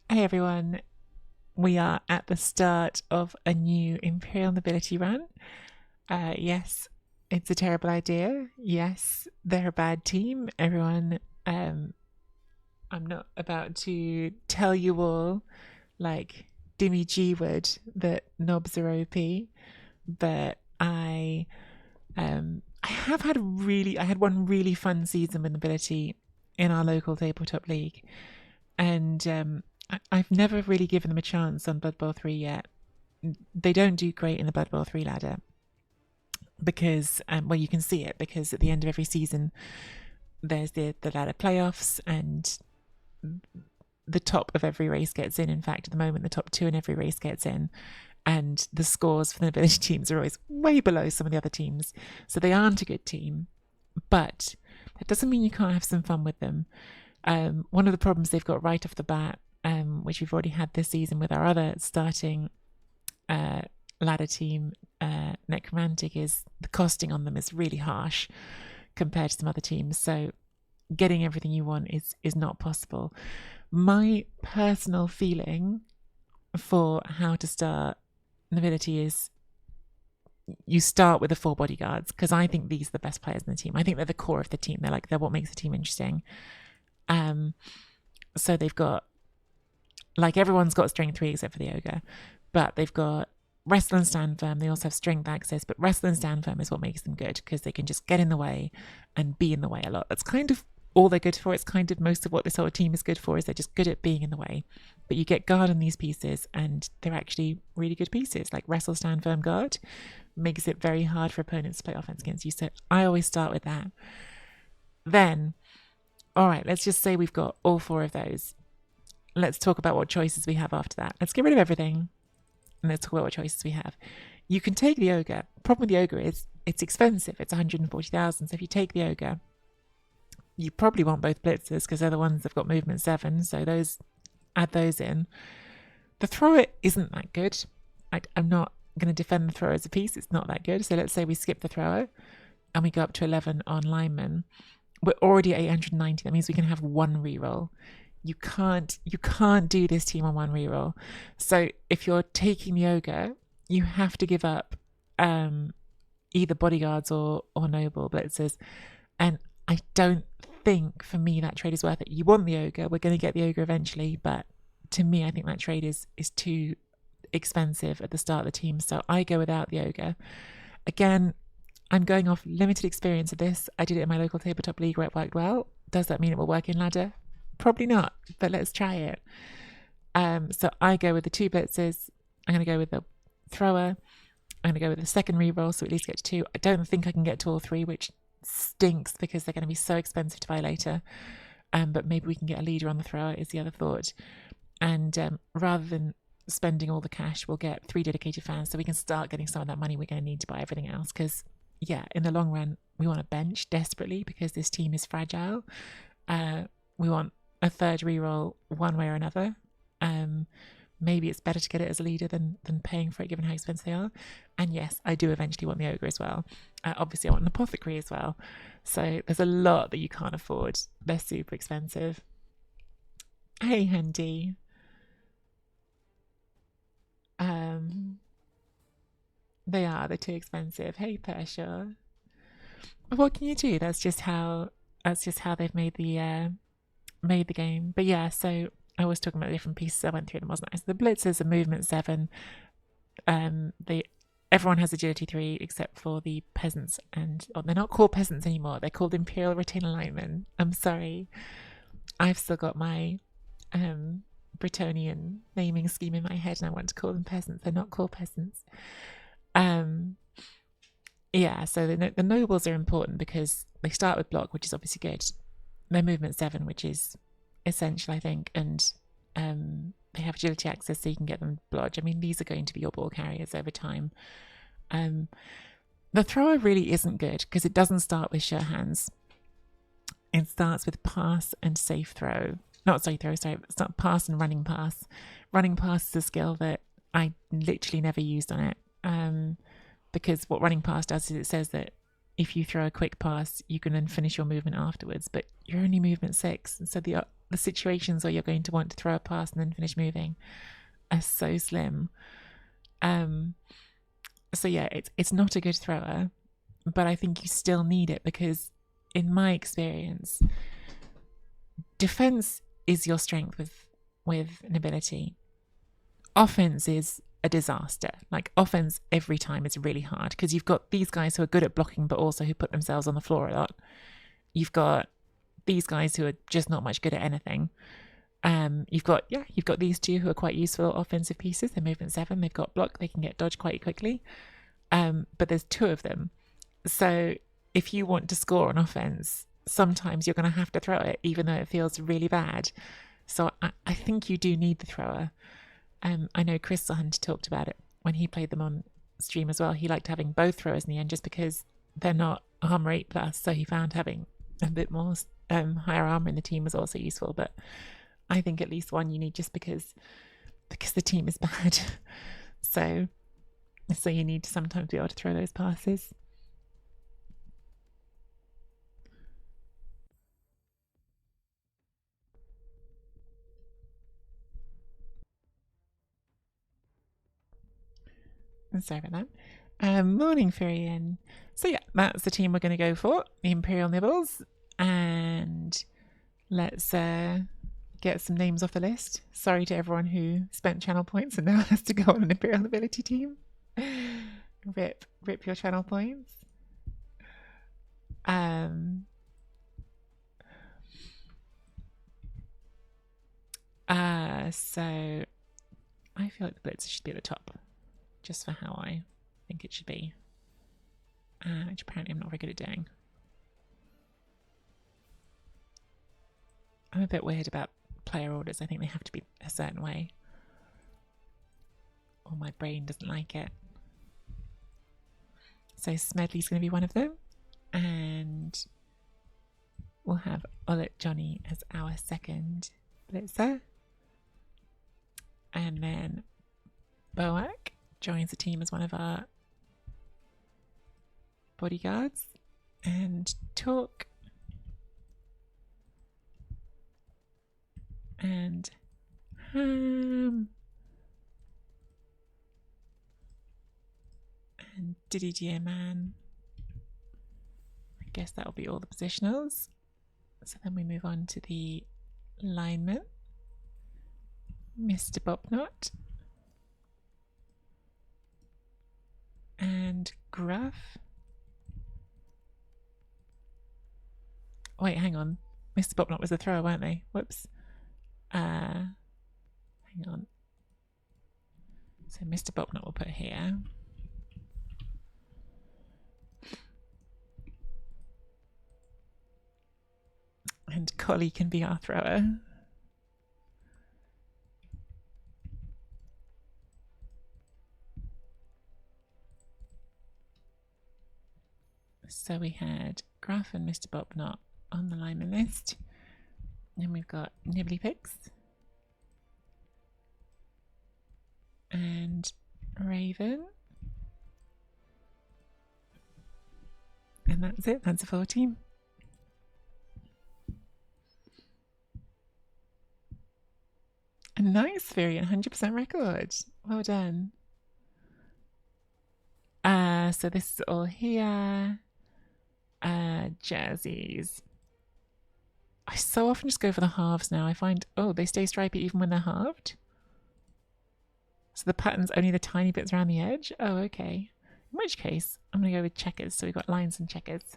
Hey everyone, we are at the start of a new Imperial Nobility run. Yes, it's a terrible idea. Yes, they're a bad team. Everyone, I'm not about to tell you all, like Dimmy G would, that knobs are OP, but I have had I had one really fun season with Nobility in our local tabletop league, and I've never really given them a chance on Blood Bowl 3 yet. They don't do great in the Blood Bowl 3 ladder because, well, you can see it because at the end of every season, there's the ladder playoffs and the top of every race gets in. In fact, at the moment, the top two in every race gets in. And the scores for the nobility teams are always way below some of the other teams. So they aren't a good team. But that doesn't mean you can't have some fun with them. One of the problems they've got right off the bat, which we've already had this season with our other starting ladder team, Necromantic, is the costing on them is really harsh compared to some other teams. So getting everything you want is not possible. My personal feeling for how to start nobility is you start with the four bodyguards, because I think these are the best players in the team. I think they're the core of the team. They're what makes the team interesting. So they've got, like, everyone's got strength 3 except for the ogre, but they've got wrestle and stand firm. They also have strength access, but wrestle and stand firm is what makes them good because they can just get in the way and be in the way a lot. That's kind of all they're good for. It's kind of most of what this whole team is good for, is they're just good at being in the way. But you get guard on these pieces and they're actually really good pieces. Like wrestle, stand firm, guard makes it very hard for opponents to play offense against you. So I always start with that. Then, all right, let's just say we've got all four of those. Let's talk about what choices we have after that. Let's get rid of everything and let's talk about what choices we have. You can take the ogre. Problem with the ogre is it's expensive. It's 140,000. So if you take the ogre, you probably want both blitzers because they're the ones that've got movement 7. So add those in. The thrower isn't that good. I'm not going to defend the thrower as a piece. It's not that good. So let's say we skip the thrower and we go up to 11 on lineman. We're already at 890. That means we can have one reroll. You can't do this team on one reroll. So if you're taking the ogre, you have to give up either bodyguards or noble blitzers. And I don't think, for me, that trade is worth it. You want the ogre. We're going to get the ogre eventually, but to me, I think that trade is too expensive at the start of the team. So I go without the ogre. Again, I'm going off limited experience of this. I did it in my local tabletop league where it worked well. Does that mean it will work in ladder? Probably not, but let's try it. So I go with the 2 blitzers. I'm going to go with the thrower. I'm going to go with the second reroll, so at least get to 2. I don't think I can get to all 3, which stinks because they're going to be so expensive to buy later. But maybe we can get a leader on the thrower is the other thought. And rather than spending all the cash, we'll get 3 dedicated fans so we can start getting some of that money we're going to need to buy everything else. Because, yeah, in the long run, we want a bench desperately because this team is fragile. We want a third reroll one way or another. Maybe it's better to get it as a leader than paying for it given how expensive they are. And yes, I do eventually want the ogre as well. Obviously I want an apothecary as well. So there's a lot that you can't afford. They're super expensive. Hey Handy. They're too expensive. Hey Pershaw. What can you do? That's just how they've made the game. But yeah, so I was talking about different pieces. I went through them, wasn't I? So the blitzers are movement 7. Everyone has agility 3 except for the peasants, and they're not called peasants anymore. They're called Imperial Retainer Linemen. I'm sorry, I've still got my Bretonian naming scheme in my head, and I want to call them peasants. They're not called peasants. Yeah, so the nobles are important because they start with block, which is obviously good. They're movement 7, which is essential, I think, and they have agility access so you can get them blodge. I mean, these are going to be your ball carriers over time. The thrower really isn't good because it doesn't start with sure hands. It starts with pass and safe throw. Not safe throw, sorry. It's not pass and running pass. Running pass is a skill that I literally never used on it. Because what running pass does is it says that if you throw a quick pass, you can then finish your movement afterwards, but you're only movement 6. And so the the situations where you're going to want to throw a pass and then finish moving are so slim. So yeah, it's not a good thrower, but I think you still need it because, in my experience, defense is your strength with nobility. Offense is a disaster. Like, offense every time is really hard because you've got these guys who are good at blocking but also who put themselves on the floor a lot. You've got these guys who are just not much good at anything. You've got these two who are quite useful offensive pieces. They're movement 7. They've got block. They can get dodge quite quickly. But there's 2 of them. So if you want to score on offense, sometimes you're going to have to throw it, even though it feels really bad. So I think you do need the thrower. I know Chris Hunter talked about it when he played them on stream as well. He liked having both throwers in the end just because they're not armor 8+. So he found having a bit more higher armor in the team was also useful. But I think at least one you need just because the team is bad. So you need to sometimes be able to throw those passes. Sorry about that. Morning, Furian. So yeah, that's the team we're going to go for, the Imperial Nibbles. And let's get some names off the list. Sorry to everyone who spent channel points and now has to go on an Imperial Nobility team. Rip your channel points. So I feel like the Blitz should be at the top, just for how I think it should be, which apparently I'm not very good at doing. I'm a bit weird about player orders. I think they have to be a certain way, or my brain doesn't like it. So Smedley's going to be one of them, and we'll have Olet Johnny as our second Blitzer. And then Boak joins the team as one of our bodyguards. And Talk and Ham and Diddy Dear Man. I guess that'll be all the positionals. So then we move on to the lineman. Mr. Bobnot and Gruff. Wait, hang on. Mr. Bobnot was the thrower, weren't they? Whoops. Hang on. So Mr. Bobnot will put here. And Collie can be our thrower. So we had Gruff and Mr. Bobnot on the lineman list. Then we've got Nibbly Pigs and Raven. And that's it. That's a full team. A nice variant, 100% record. Well done. So this is all here. Jerseys. I so often just go for the halves now. I find, oh, they stay stripy even when they're halved. So the pattern's only the tiny bits around the edge. Oh, okay. In which case, I'm going to go with checkers. So we've got lines and checkers.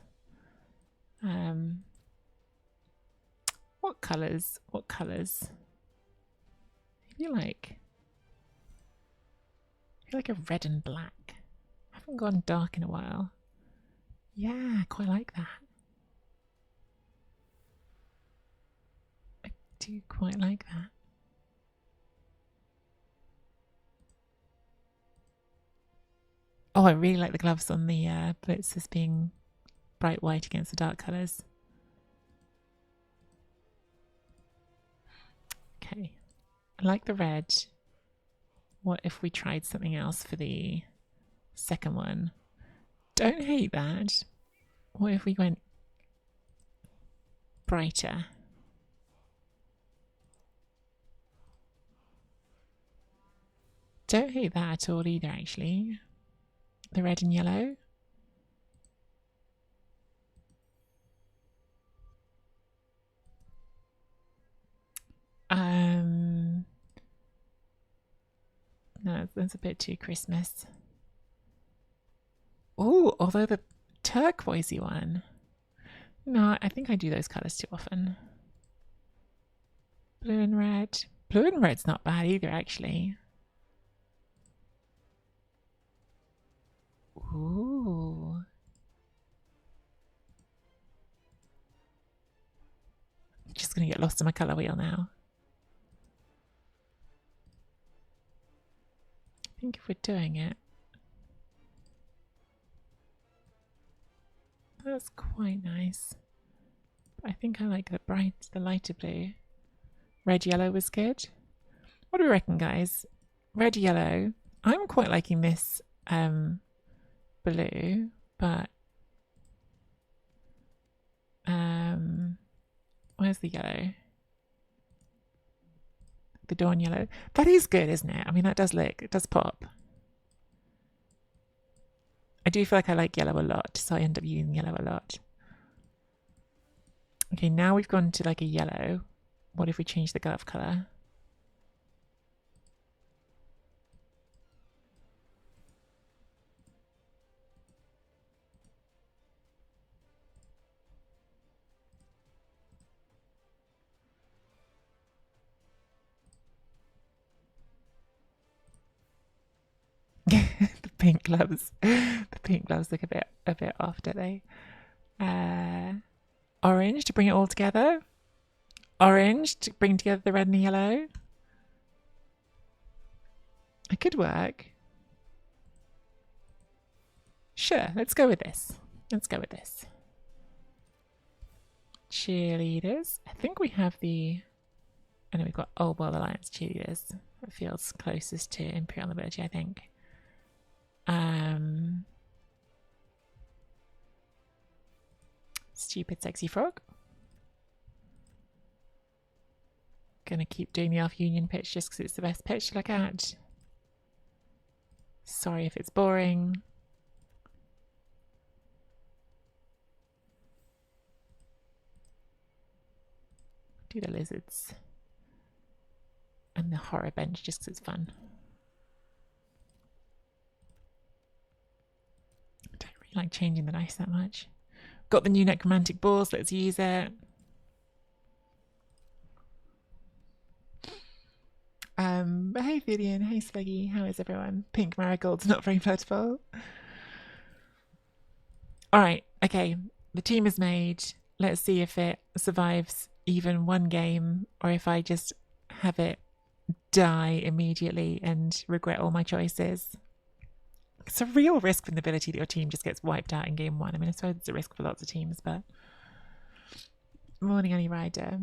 What colours? What colours? I feel like a red and black. I haven't gone dark in a while. Yeah, quite like that. I do quite like that. Oh, I really like the gloves on the blitzers being bright white against the dark colours. Okay, I like the red. What if we tried something else for the second one? Don't hate that. What if we went brighter? Don't hate that at all either, actually. The red and yellow. No, that's a bit too Christmas. Oh, although the turquoisey one. No, I think I do those colours too often. Blue and red. Blue and red's not bad either, actually. Ooh. I'm just going to get lost in my colour wheel now. I think if we're doing it, that's quite nice. I think I like the lighter blue. Red yellow was good. What do we reckon, guys? Red yellow. I'm quite liking this blue, but where's the yellow? The dawn yellow. That is good, isn't it? I mean, that does look, it does pop. I do feel like I like yellow a lot, so I end up using yellow a lot. Okay, now we've gone to like a yellow. What if we change the glove colour? The pink gloves. The pink gloves look a bit off, don't they? Orange to bring it all together. Orange to bring together the red and the yellow. It could work. Sure, let's go with this. Let's go with this. Cheerleaders. I think we have the... I know we've got Old World Alliance cheerleaders. That feels closest to Imperial Nobility, I think. Stupid sexy frog. Gonna keep doing the Alpha Union pitch just because it's the best pitch to look at. Sorry if it's boring. Do the lizards. And the horror bench just because it's fun. I don't really like changing the dice that much. Got the new necromantic balls, let's use it. Hey Vivian, hey Swaggy, how is everyone? Pink marigold's not very plentiful. Alright, okay, the team is made. Let's see if it survives even one game or if I just have it die immediately and regret all my choices. It's a real risk for the ability that your team just gets wiped out in game one. I mean, I suppose it's a risk for lots of teams, but... Morning, Annie Rider.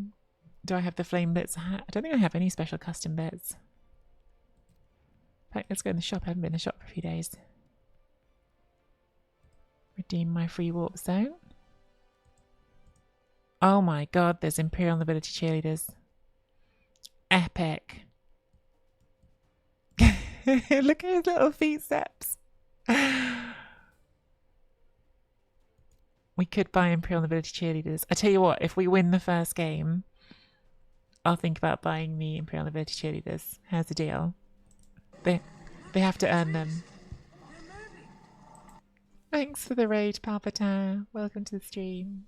Do I have the flame bits hat? I don't think I have any special custom bits. In fact, let's go in the shop. I haven't been in the shop for a few days. Redeem my free warp zone. Oh my god, there's Imperial Nobility cheerleaders. Epic. Look at his little feet steps. We could buy Imperial Nobility cheerleaders. I tell you what, if we win the first game, I'll think about buying the Imperial Nobility cheerleaders. How's the deal? They have to earn them. Thanks for the raid, Palpatine. Welcome to the stream.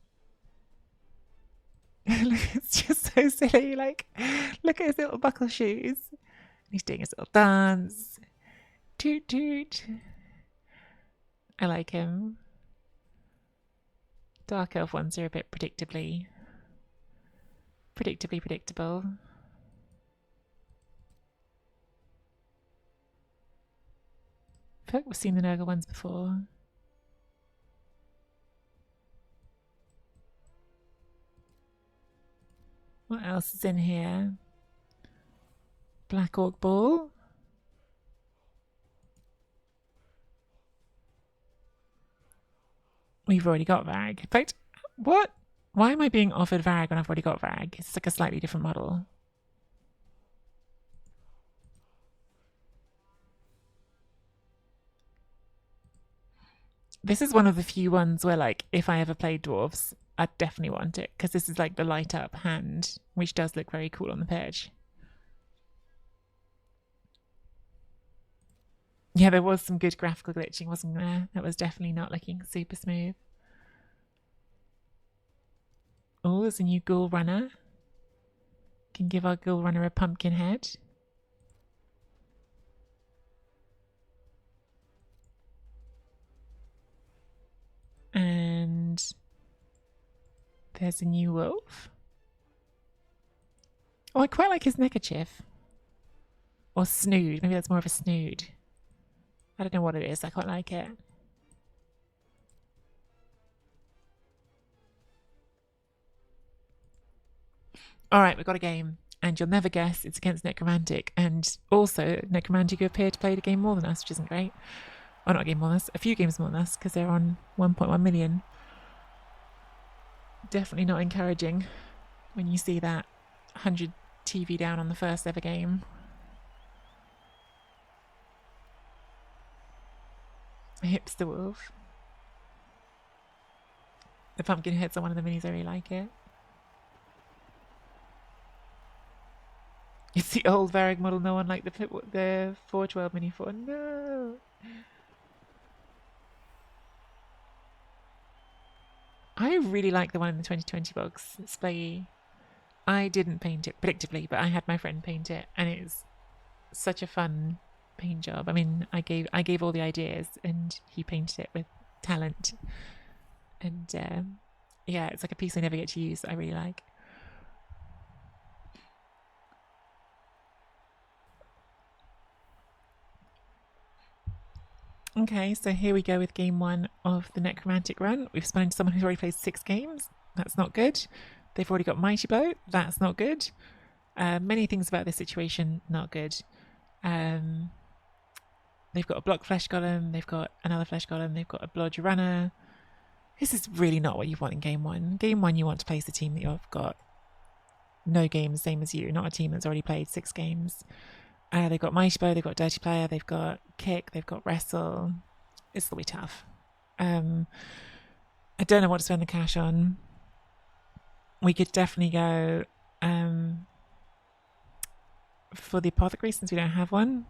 It's just so silly. Like, look at his little buckle shoes. He's doing his little dance. Toot toot. I like him. Dark elf ones are a bit predictably predictable. I feel like we've seen the Nurgle ones before. What else is in here? Black Orc Ball. We've already got Varg. In fact, what? Why am I being offered Varg when I've already got Varg? It's like a slightly different model. This is one of the few ones where, like, if I ever played dwarves, I'd definitely want it, because this is like the light up hand, which does look very cool on the pitch. Yeah, there was some good graphical glitching, wasn't there? That was definitely not looking super smooth. Oh, there's a new ghoul runner. Can give our ghoul runner a pumpkin head. And there's a new wolf. Oh, I quite like his neckerchief. Or snood. Maybe that's more of a snood. I don't know what it is. I quite like it. All right, we've got a game. And you'll never guess it's against Necromantic. And also, Necromantic appear to play the game more than us, which isn't great. Oh, not a game more than us. A few games more than us, because they're on 1.1 million. Definitely not encouraging when you see that 100 TV down on the first ever game. A hipster wolf. The pumpkin heads are one of the minis. I really like it. It's the old Varric model. No one liked the 412 mini for. No. I really like the one in the 2020 box. It's play. I didn't paint it predictably, but I had my friend paint it, and it's such a fun paint job. I mean, I gave all the ideas, and he painted it with talent. And yeah, it's like a piece I never get to use that I really like. Okay, so here we go with game one of the Necromantic run. We've spun into someone who's already played 6 games. That's not good. They've already got Mighty Blow. That's not good. Many things about this situation, not good. They've got a block flesh golem. They've got another flesh golem. They've got a blodger runner. This is really not what you want in game one. Game one, you want to place the team that you've got no games, same as you, not a team that's already played 6 games. They've got Mighty Blow, they've got Dirty Player, they've got Kick, they've got Wrestle. It's going to be tough. I don't know what to spend the cash on. We could definitely go for the Apothecary, since we don't have one.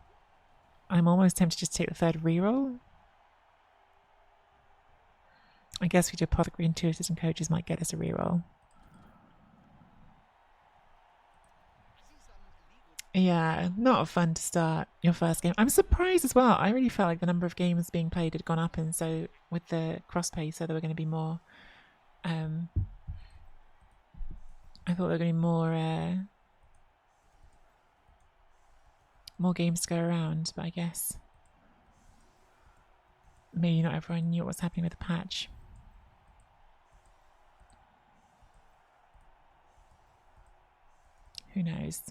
I'm almost tempted to just take the third reroll. I guess we do Apothecary and 2 assistant coaches might get us a reroll. Yeah, not fun to start your first game. I'm surprised as well. I really felt like the number of games being played had gone up, and so with the cross pay, so there were going to be more. I thought there were going to be more games to go around, but I guess maybe not everyone knew what was happening with the patch. Who knows?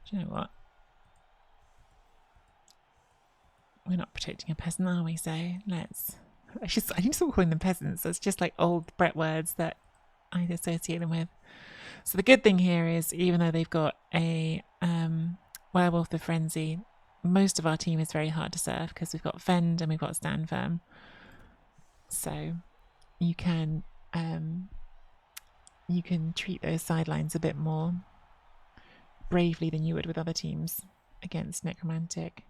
Do you know what? We're not protecting a peasant, are we? So let's. I need to stop calling them peasants. That's just like old Brett words that I associate them with. So the good thing here is, even though they've got a Werewolf the Frenzy, most of our team is very hard to serve because we've got Fend and we've got Stand Firm. So you can treat those sidelines a bit more bravely than you would with other teams against Necromantic.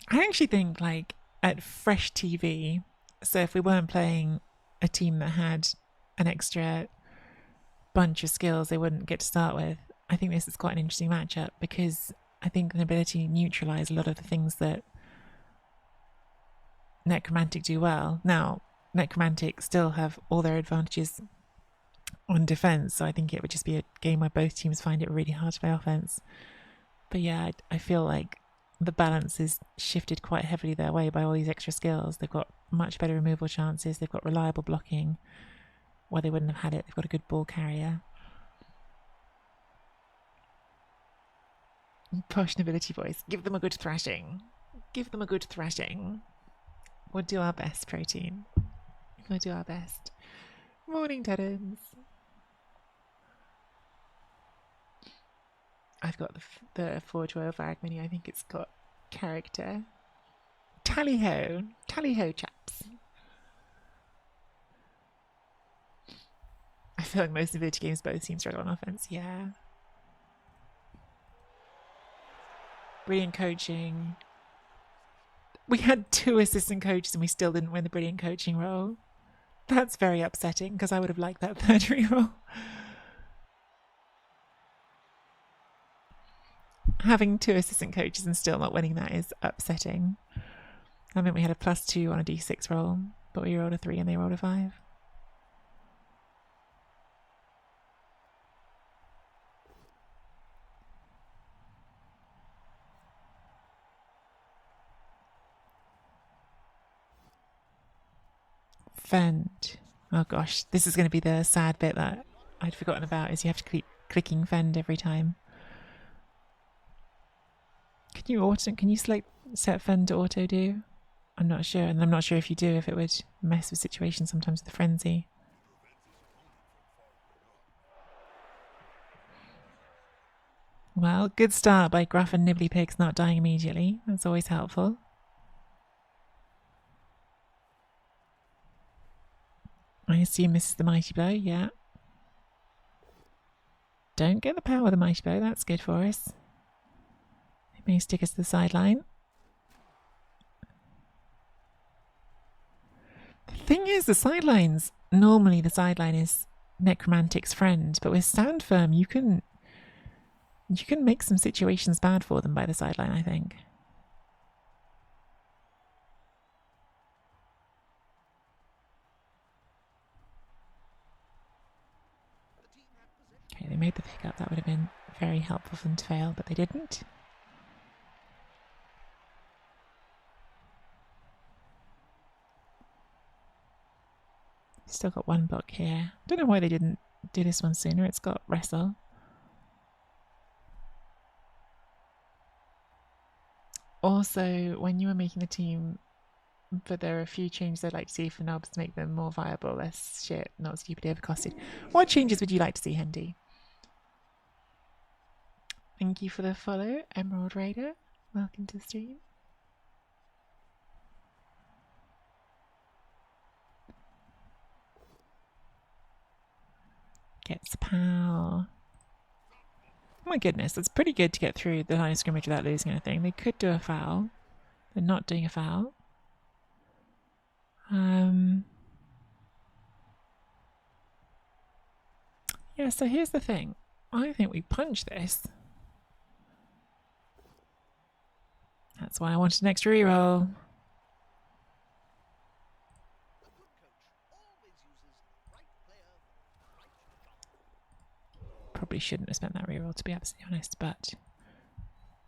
I actually think, like, at fresh TV, so if we weren't playing a team that had an extra bunch of skills they wouldn't get to start with, I think this is quite an interesting matchup, because I think Nobility neutralise a lot of the things that Necromantic do well. Now, Necromantic still have all their advantages on defense, so I think it would just be a game where both teams find it really hard to play offense. But yeah, I feel like the balance is shifted quite heavily their way by all these extra skills. They've got much better removal chances. They've got reliable blocking where they wouldn't have had it. They've got a good ball carrier. Posh nobility boys, give them a good thrashing. Give them a good thrashing. We'll do our best, Protein. We'll do our best. Morning, Teddens. I've got the Forge Royal Varg mini. I think it's got character. Tally ho. Tally ho, chaps. I feel like most nobility games both seem struggle on offense. Yeah. Brilliant coaching. We had 2 assistant coaches and we still didn't win the brilliant coaching role. That's very upsetting because I would have liked that 3rd reroll. Having 2 assistant coaches and still not winning that is upsetting. I meant we had a +2 on a d6 roll, but we rolled a 3 and they rolled a 5. Fend. Oh gosh, this is going to be the sad bit that I'd forgotten about, is you have to keep clicking fend every time. Can you set fend to auto do? I'm not sure, and I'm not sure if you do, if it would mess with situations sometimes with the frenzy. Well, good start by Gruff and Nibbly Pigs not dying immediately. That's always helpful. I assume this is the Mighty Blow, yeah. Don't get the power of the Mighty Blow, that's good for us. It may stick us to the sideline. The thing is, the sidelines, normally the sideline is Necromantic's friend, but with Stand Firm you can make some situations bad for them by the sideline, I think. Okay, they made the pickup. That would have been very helpful for them to fail, but they didn't. Still got 1 block here. Don't know why they didn't do this one sooner. It's got Wrestle. Also, when you were making the team, but there are a few changes I'd like to see for knobs to make them more viable, less shit, not stupidly overcosted. What changes would you like to see, Hendy? Thank you for the follow, Emerald Raider. Welcome to the stream. Gets pow. Oh my goodness, that's pretty good to get through the line of scrimmage without losing anything. They could do a foul. They're not doing a foul. Yeah, so here's the thing. I think we punch this. That's why I wanted an extra reroll. Probably shouldn't have spent that reroll, to be absolutely honest, but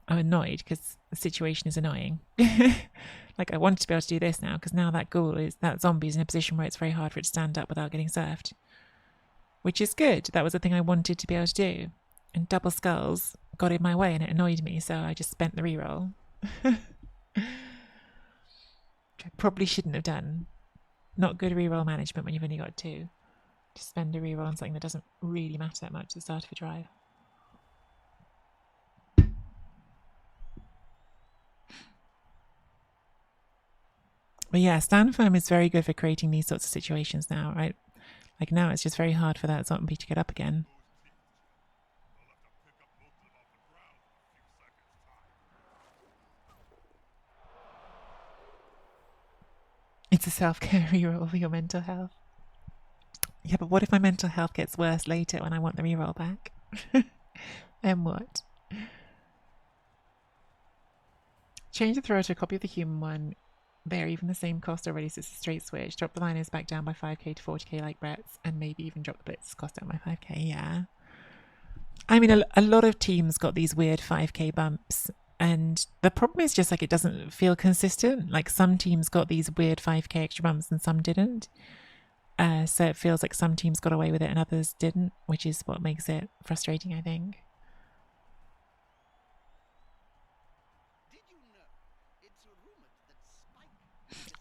I'm annoyed because the situation is annoying. Like, I wanted to be able to do this now because now that zombie's in a position where it's very hard for it to stand up without getting surfed. Which is good. That was the thing I wanted to be able to do. And double skulls got in my way and it annoyed me, so I just spent the reroll. Which I probably shouldn't have done. Not good reroll management when you've only got 2. To spend a reroll on something that doesn't really matter that much at the start of a drive. But yeah, Stand Firm is very good for creating these sorts of situations now, right? Like now it's just very hard for that zombie to get up again. It's a self-care reroll for your mental health. Yeah, but what if my mental health gets worse later when I want the reroll back? And what? Change the thrower to a copy of the human one. They're even the same cost already, so it's a straight switch. Drop the liners back down by 5k to 40k like Brett's, and maybe even drop the blitz cost down by 5k, yeah. I mean, a lot of teams got these weird 5k bumps And the problem is just like it doesn't feel consistent. Like some teams got these weird 5k extra bumps and some didn't. So it feels like some teams got away with it and others didn't, which is what makes it frustrating, I think.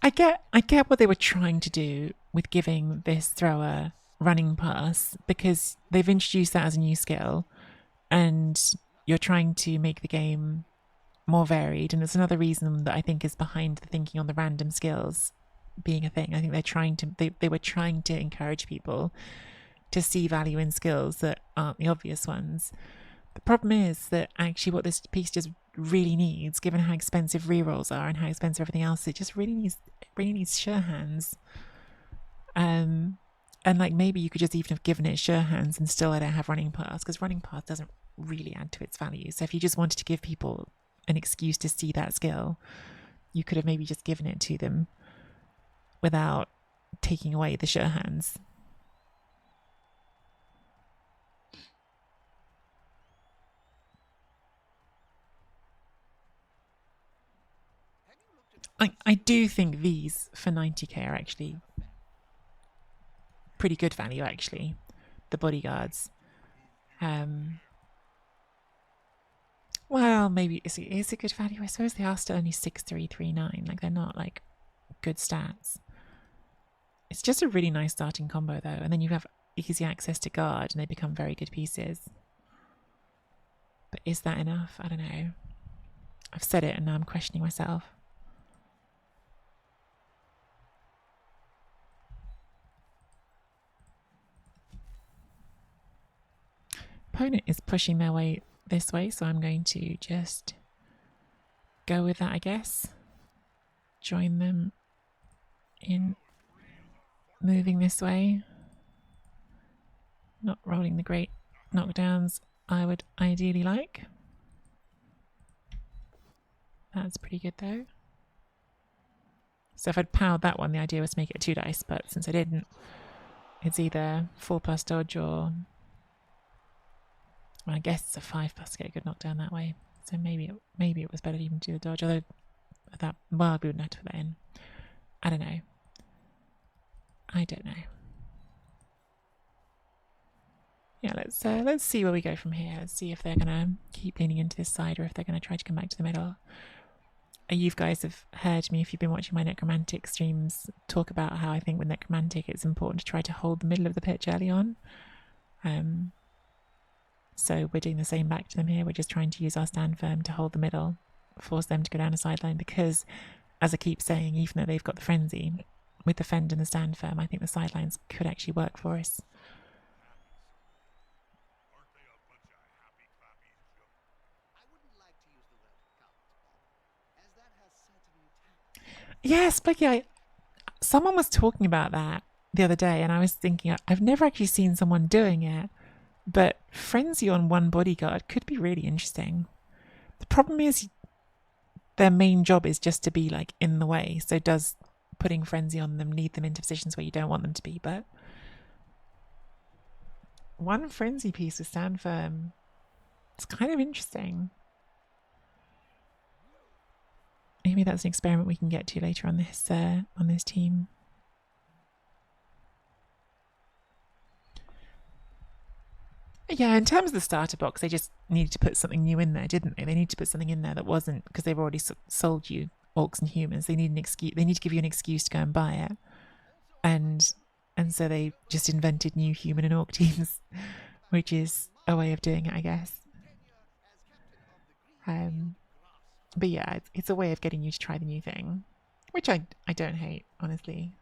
I get what they were trying to do with giving this thrower running pass because they've introduced that as a new skill and you're trying to make the game more varied, and it's another reason that I think is behind the thinking on the random skills being a thing. I think they were trying to encourage people to see value in skills that aren't the obvious ones. The problem is that actually what this piece just really needs, given how expensive rerolls are and how expensive everything else, it just really needs sure hands. And like maybe you could just even have given it sure hands and still let it have running pass, because running pass doesn't really add to its value. So if you just wanted to give people an excuse to see that skill, you could have maybe just given it to them without taking away the sure hands. I do think these for 90k are actually pretty good value, actually. The bodyguards. Well, maybe is it good value? I suppose they are still only 6339. Like they're not like good stats. It's just a really nice starting combo though, and then you have easy access to guard, and they become very good pieces. But is that enough? I don't know. I've said it, and now I'm questioning myself. Opponent is pushing their way this way, so I'm going to just go with that, I guess. Join them in moving this way. Not rolling the great knockdowns I would ideally like. That's pretty good though. So if I'd powered that one, the idea was to make it a 2 dice, but since I didn't, it's either 4+ dodge or, well, I guess it's a 5+ to get a good knockdown that way. So maybe it was better even to do the dodge, although that, well, we wouldn't have to put that in. I don't know. Yeah, let's see where we go from here. Let's see if they're gonna keep leaning into this side or if they're gonna try to come back to the middle. You guys have heard me, if you've been watching my Necromantic streams, talk about how I think with Necromantic it's important to try to hold the middle of the pitch early on. So we're doing the same back to them here. We're just trying to use our stand firm to hold the middle, force them to go down a sideline, because, as I keep saying, even though they've got the frenzy, with the fend and the stand firm, I think the sidelines could actually work for us. Yes, but yeah, someone was talking about that the other day, and I was thinking, I've never actually seen someone doing it, but frenzy on one bodyguard could be really interesting. The problem is their main job is just to be like in the way, so does putting frenzy on them lead them into positions where you don't want them to be? But one frenzy piece with stand firm, it's kind of interesting. Maybe that's an experiment we can get to later on this team. Yeah, in terms of the starter box, they just needed to put something new in there, didn't they? They needed to put something in there that wasn't, because they've already sold you orcs and humans. They need an excuse. They need to give you an excuse to go and buy it, and so they just invented new human and orc teams, which is a way of doing it, I guess. But yeah, it's a way of getting you to try the new thing, which I don't hate, honestly,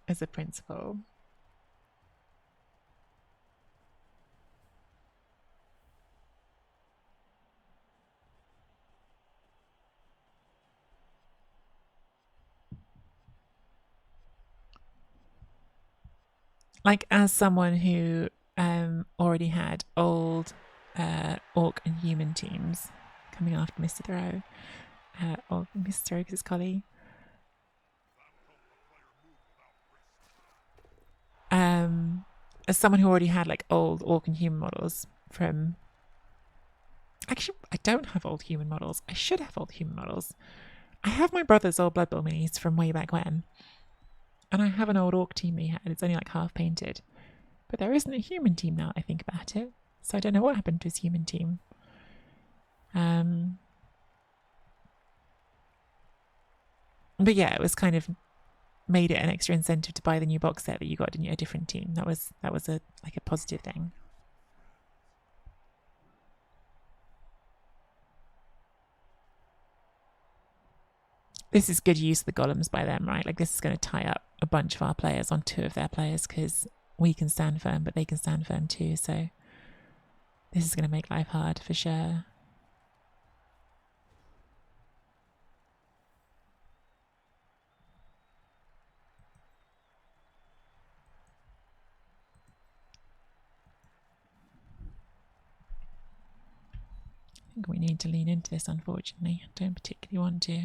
as a principle. Like, as someone who already had old orc and human teams coming after Mr. Throw, or Mr. Throw because it's Collie. As someone who already had like old orc and human models from Actually, I don't have old human models. I should have old human models. I have my brother's old Blood Bowl minis from way back when. And I have an old orc team he had. It's only like half painted. But there isn't a human team now, I think about it. So I don't know what happened to his human team. But yeah, it was kind of made it an extra incentive to buy the new box set that you got in a different team. That was a positive thing. This is good use of the golems by them, right? Like this is going to tie up a bunch of our players on 2 of their players because we can stand firm, but they can stand firm too. So this is going to make life hard for sure. I think we need to lean into this, unfortunately. I don't particularly want to.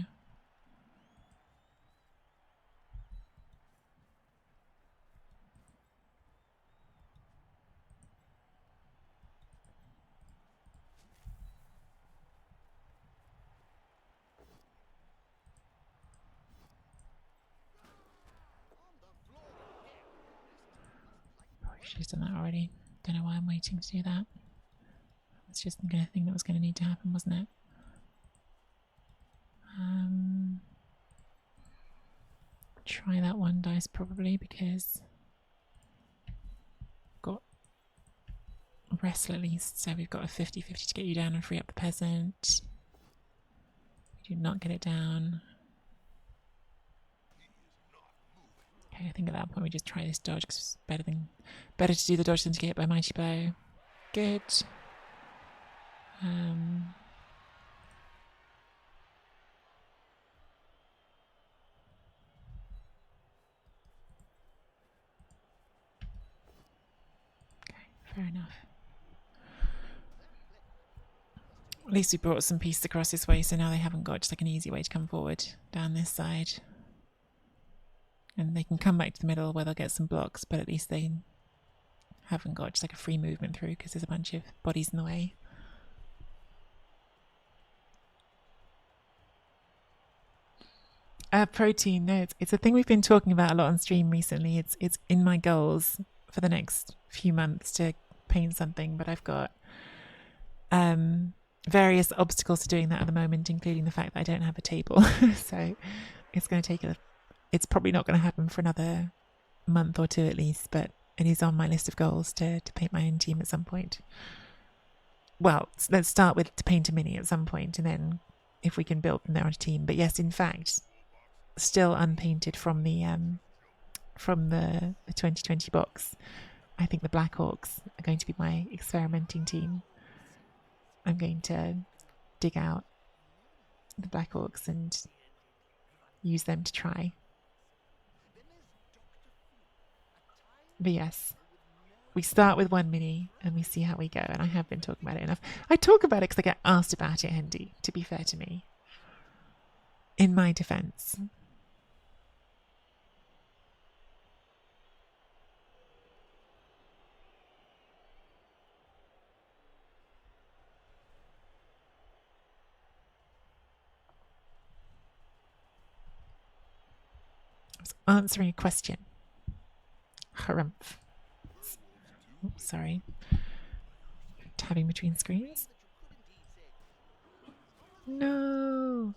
She's done that already. Don't know why I'm waiting to do that. It's just the kind of thing that was going to need to happen, wasn't it? Try that one dice probably because I've got wrestle at least, so we've got a 50-50 to get you down and free up the peasant. We do not get it down. Okay, I think at that point we just try this dodge because it's better to do the dodge than to get hit by mighty blow. Good. Okay, fair enough. At least we brought some pieces across this way, so now they haven't got just like an easy way to come forward down this side. And they can come back to the middle where they'll get some blocks, but at least they haven't got just like a free movement through because there's a bunch of bodies in the way. Protein, no, it's a thing we've been talking about a lot on stream recently. It's in my goals for the next few months to paint something, but I've got various obstacles to doing that at the moment, including the fact that I don't have a table. So it's going to take it's probably not going to happen for another month or 2 at least, but it is on my list of goals to paint my own team at some point. Well, let's start with to paint a mini at some point, and then if we can build from there on a team. But yes, in fact, still unpainted from the 2020 box. I think the Black Hawks are going to be my experimenting team. I'm going to dig out the Black Hawks and use them to try. But yes, we start with 1 mini and we see how we go. And I have been talking about it enough. I talk about it because I get asked about it, Hendy, to be fair to me. In my defense. I was answering a question. Harumph. Oops, sorry. Tabbing between screens. No.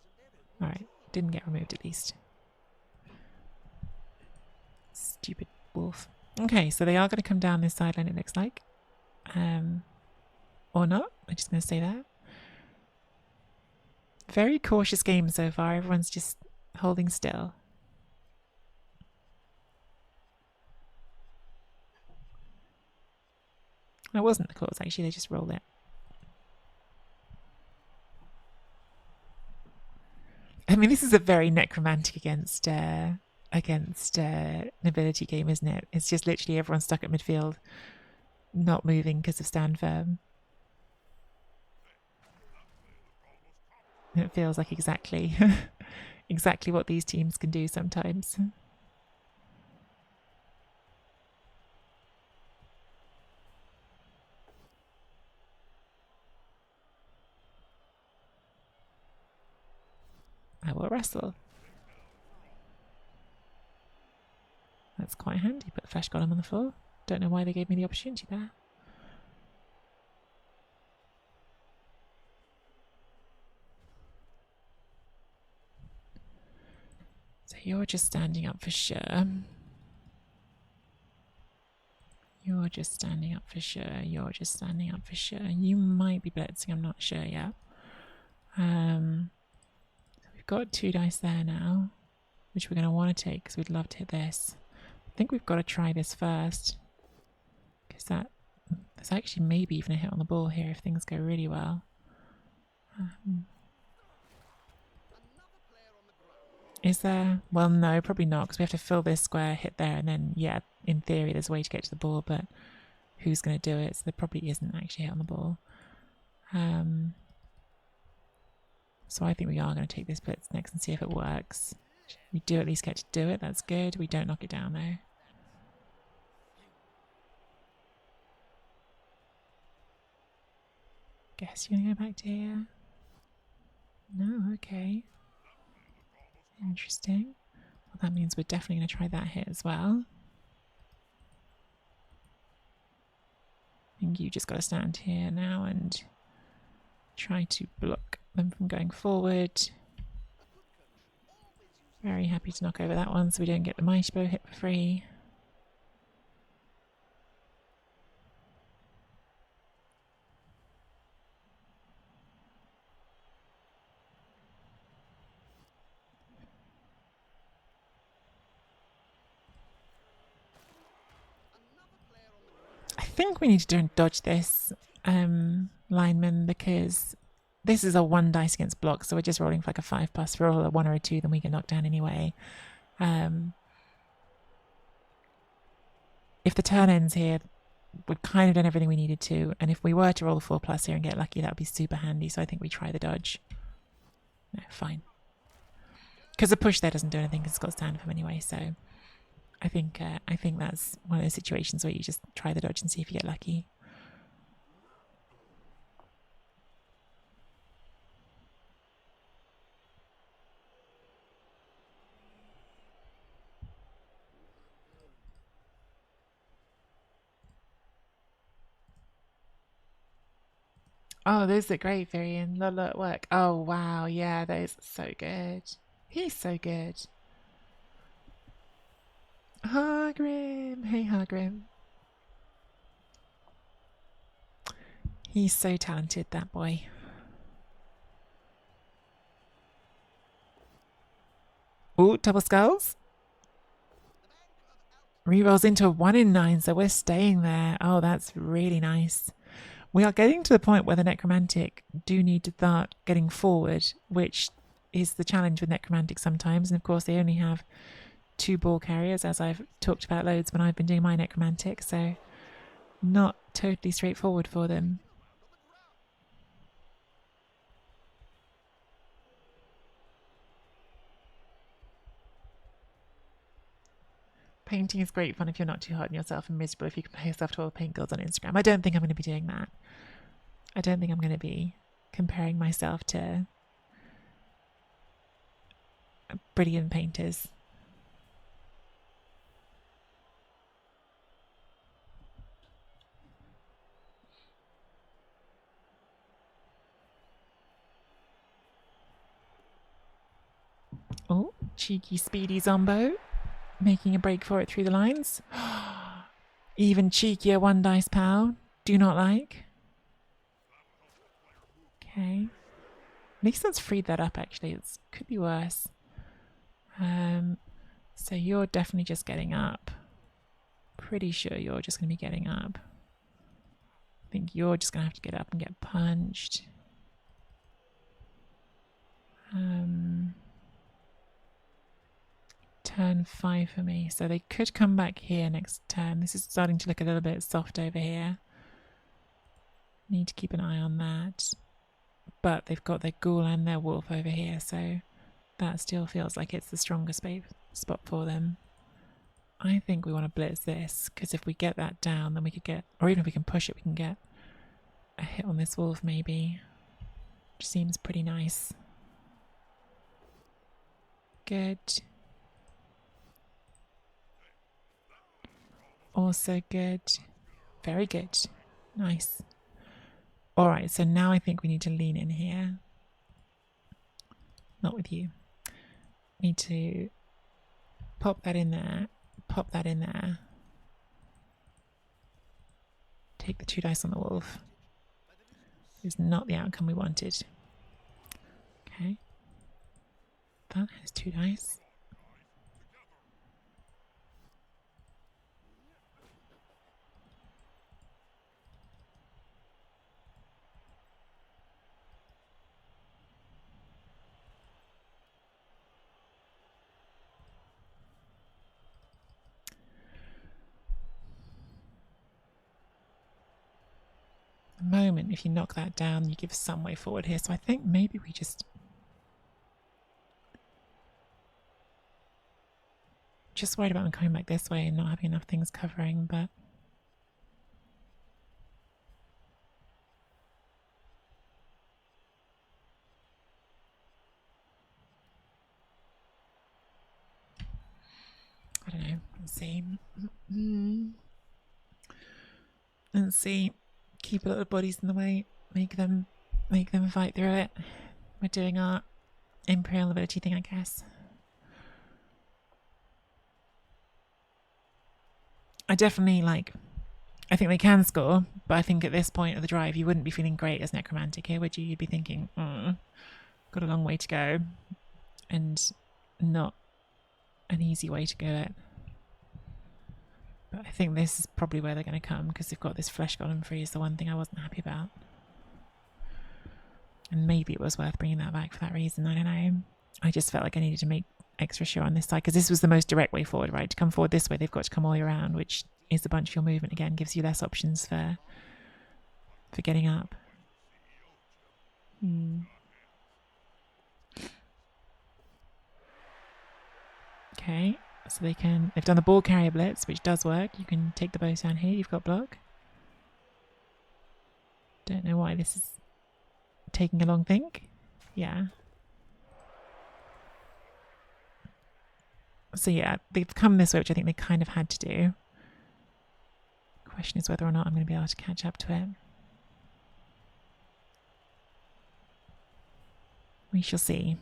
Alright, didn't get removed at least. Stupid wolf. Okay, so they are going to come down this sideline, it looks like. Or not. I'm just going to say that. Very cautious game so far. Everyone's just holding still. It wasn't the claws, actually. They just rolled it. I mean, this is a very necromantic against nobility game, isn't it? It's just literally everyone stuck at midfield, not moving because of stand firm. And it feels like exactly what these teams can do sometimes. I will wrestle. That's quite handy. Put the flesh golem on the floor. Don't know why they gave me the opportunity there. So you're just standing up for sure. You're just standing up for sure. You're just standing up for sure. You might be blitzing, I'm not sure yet. So we've got 2 dice there now, which we're going to want to take because we'd love to hit this. I think we've got to try this first, because there's actually maybe even a hit on the ball here if things go really well. Is there? Well, no, probably not, because we have to fill this square, hit there, and then, yeah, in theory there's a way to get to the ball, but who's going to do it? So there probably isn't actually a hit on the ball. So I think we are going to take this blitz next and see if it works. We do at least get to do it, that's good. We don't knock it down though. Guess you're going to go back to here? No, okay. Interesting. Well, that means we're definitely going to try that hit as well. I think you just got to stand here now and try to block them from going forward. Very happy to knock over that one so we don't get the mighty bow hit for free. I think we need to dodge this lineman, because this is a 1 dice against block, so we're just rolling for like a 5+. If we roll a 1 or a 2, then we get knocked down anyway. If the turn ends here, we've kind of done everything we needed to, and if we were to roll the 4+ here and get lucky, that would be super handy, so I think we try the dodge. No, fine. Because the push there doesn't do anything because it's got stand from anyway, so I think that's one of those situations where you just try the dodge and see if you get lucky. Oh, those are great, Varian. Look at work. Oh, wow. Yeah, those are so good. He's so good. Hargrim. Hey, Hargrim. He's so talented, that boy. Ooh, double skulls. Rerolls into a 1 in 9, so we're staying there. Oh, that's really nice. We are getting to the point where the Necromantic do need to start getting forward, which is the challenge with Necromantic sometimes. And of course, they only have 2 ball carriers, as I've talked about loads when I've been doing my Necromantic, so not totally straightforward for them. Painting is great fun if you're not too hard on yourself and miserable if you compare yourself to all the paint girls on Instagram. I don't think I'm going to be doing that. I don't think I'm going to be comparing myself to brilliant painters. Oh, cheeky speedy Zombo. Making a break for it through the lines. Even cheekier 1 dice pal. Do not like. Okay. At least that's freed that up, actually. It could be worse. So you're definitely just getting up. Pretty sure you're just going to be getting up. I think you're just going to have to get up and get punched. Turn 5 for me, so they could come back here next turn. This is starting to look a little bit soft over here. Need to keep an eye on that. But they've got their ghoul and their wolf over here, so that still feels like it's the strongest spot for them. I think we want to blitz this, because if we get that down, then we could get, or even if we can push it, we can get a hit on this wolf maybe, which seems pretty nice. Good. Also good. Very good. Nice. All right, so now I think we need to lean in here. Not with you. Need to pop that in there. Pop that in there. Take the 2 dice on the wolf. It's not the outcome we wanted. Okay. That has 2 dice. The moment, if you knock that down, you give some way forward here. So I think maybe we just worried about them coming back this way and not having enough things covering, but I don't know. Let's see. Let's see. Keep a lot of bodies in the way. Make them fight through it. We're doing our Imperial Nobility thing, I guess. I definitely I think they can score, but I think at this point of the drive, you wouldn't be feeling great as Necromantic here, would you? You'd be thinking, got a long way to go, and not an easy way to go it. But I think this is probably where they're going to come, because they've got this Flesh Golem freeze, the one thing I wasn't happy about. And maybe it was worth bringing that back for that reason, I don't know. I just felt like I needed to make extra sure on this side, because this was the most direct way forward, right? To come forward this way, they've got to come all the way around, which is a bunch of your movement again, gives you less options for getting up. Okay, so they've done the ball carrier blitz, which does work. You can take the bows down here, you've got block. Don't know why this is taking a long think. Yeah. So yeah, they've come this way, which I think they kind of had to do. Question is whether or not I'm going to be able to catch up to it. We shall see.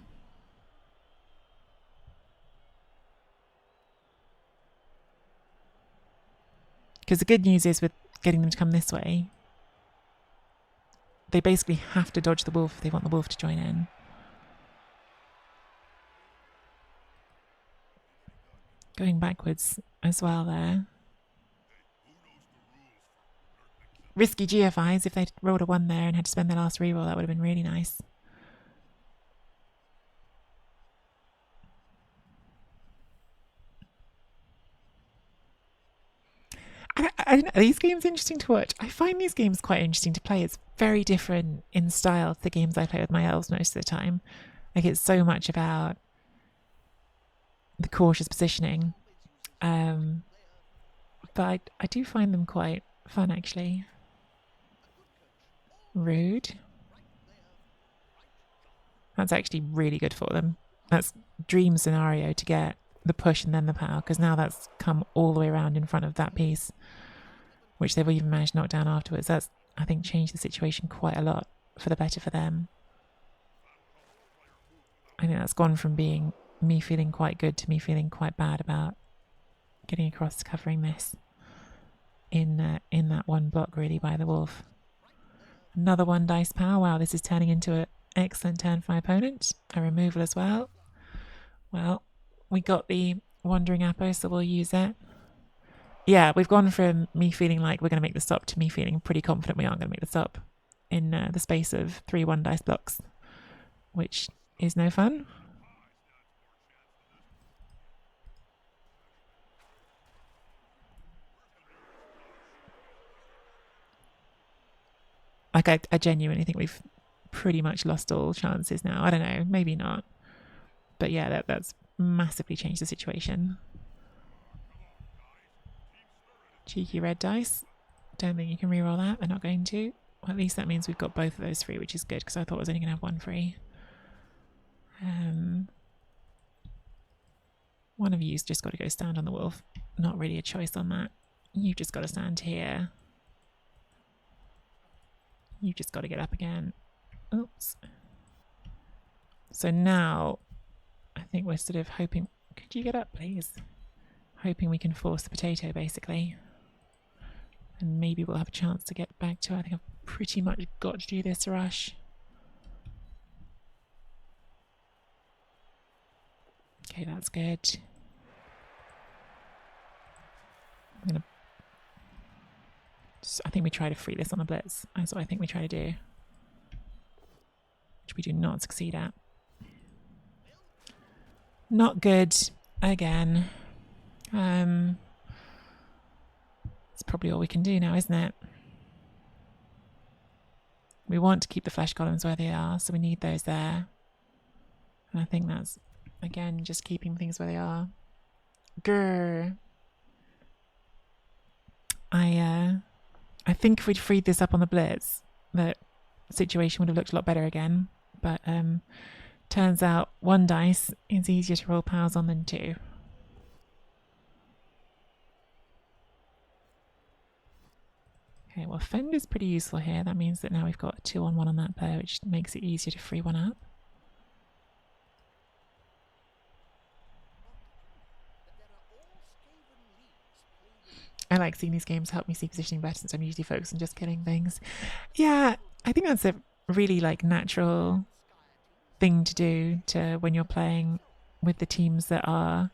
Because the good news is with getting them to come this way, they basically have to dodge the wolf if they want the wolf to join in. Going backwards as well there. Risky GFIs. If they'd rolled a 1 there and had to spend their last reroll, that would have been really nice. I don't know, are these games interesting to watch? I find these games quite interesting to play. It's very different in style to the games I play with my elves most of the time. Like, it's so much about the cautious positioning. But I do find them quite fun, actually. Rude. That's actually really good for them. That's dream scenario to get the push and then the power, because now that's come all the way around in front of that piece, which they've even managed to knock down afterwards. That's, I think, changed the situation quite a lot for the better for them. I think that's gone from being me feeling quite good to me feeling quite bad about getting across to covering this in that one block, really, by the wolf. Another 1 dice power. Wow, this is turning into an excellent turn for my opponent. A removal as well. Well, we got the Wandering Apo, so we'll use it. Yeah, we've gone from me feeling like we're going to make the stop to me feeling pretty confident we aren't going to make the stop in the space of 3 1 dice blocks, which is no fun. Like, I genuinely think we've pretty much lost all chances now. I don't know, maybe not. But yeah, that's massively changed the situation. Cheeky red dice. Don't think you can reroll that. They're not going to. Well, at least that means we've got both of those free, which is good, because I thought I was only going to have 1 free. One of you's just got to go stand on the wolf. Not really a choice on that. You've just got to stand here. You've just got to get up again. Oops. So now, I think we're sort of hoping... Could you get up, please? Hoping we can force the potato, basically. And maybe we'll have a chance to get back to it. I think I've pretty much got to do this rush. Okay, that's good. I think we try to free this on a blitz. That's what I think we try to do. Which we do not succeed at. Not good. Again. It's probably all we can do now, isn't it? We want to keep the flesh columns where they are, so we need those there. And I think that's, again, just keeping things where they are. Grr. I think if we'd freed this up on the blitz, the situation would have looked a lot better again. But turns out 1 dice is easier to roll powers on than 2. Okay, well, fend is pretty useful here. That means that now we've got a 2-on-1 on that player, which makes it easier to free one up. I like seeing these games help me see positioning better since I'm usually focused on just killing things. Yeah, I think that's a really natural thing to do when you're playing with the teams that are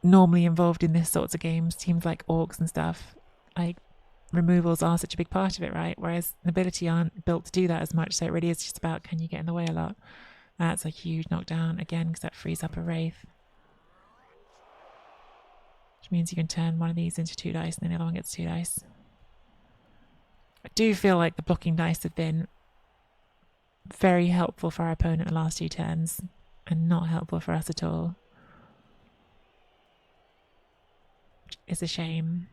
normally involved in this sorts of games, teams like orcs and stuff. Like, removals are such a big part of it, right? Whereas nobility aren't built to do that as much, so it really is just about, can you get in the way a lot? That's a huge knockdown, again, because that frees up a wraith. Which means you can turn one of these into 2 dice and then the other one gets 2 dice. I do feel like the blocking dice have been very helpful for our opponent the last 2 turns and not helpful for us at all. Which is a shame.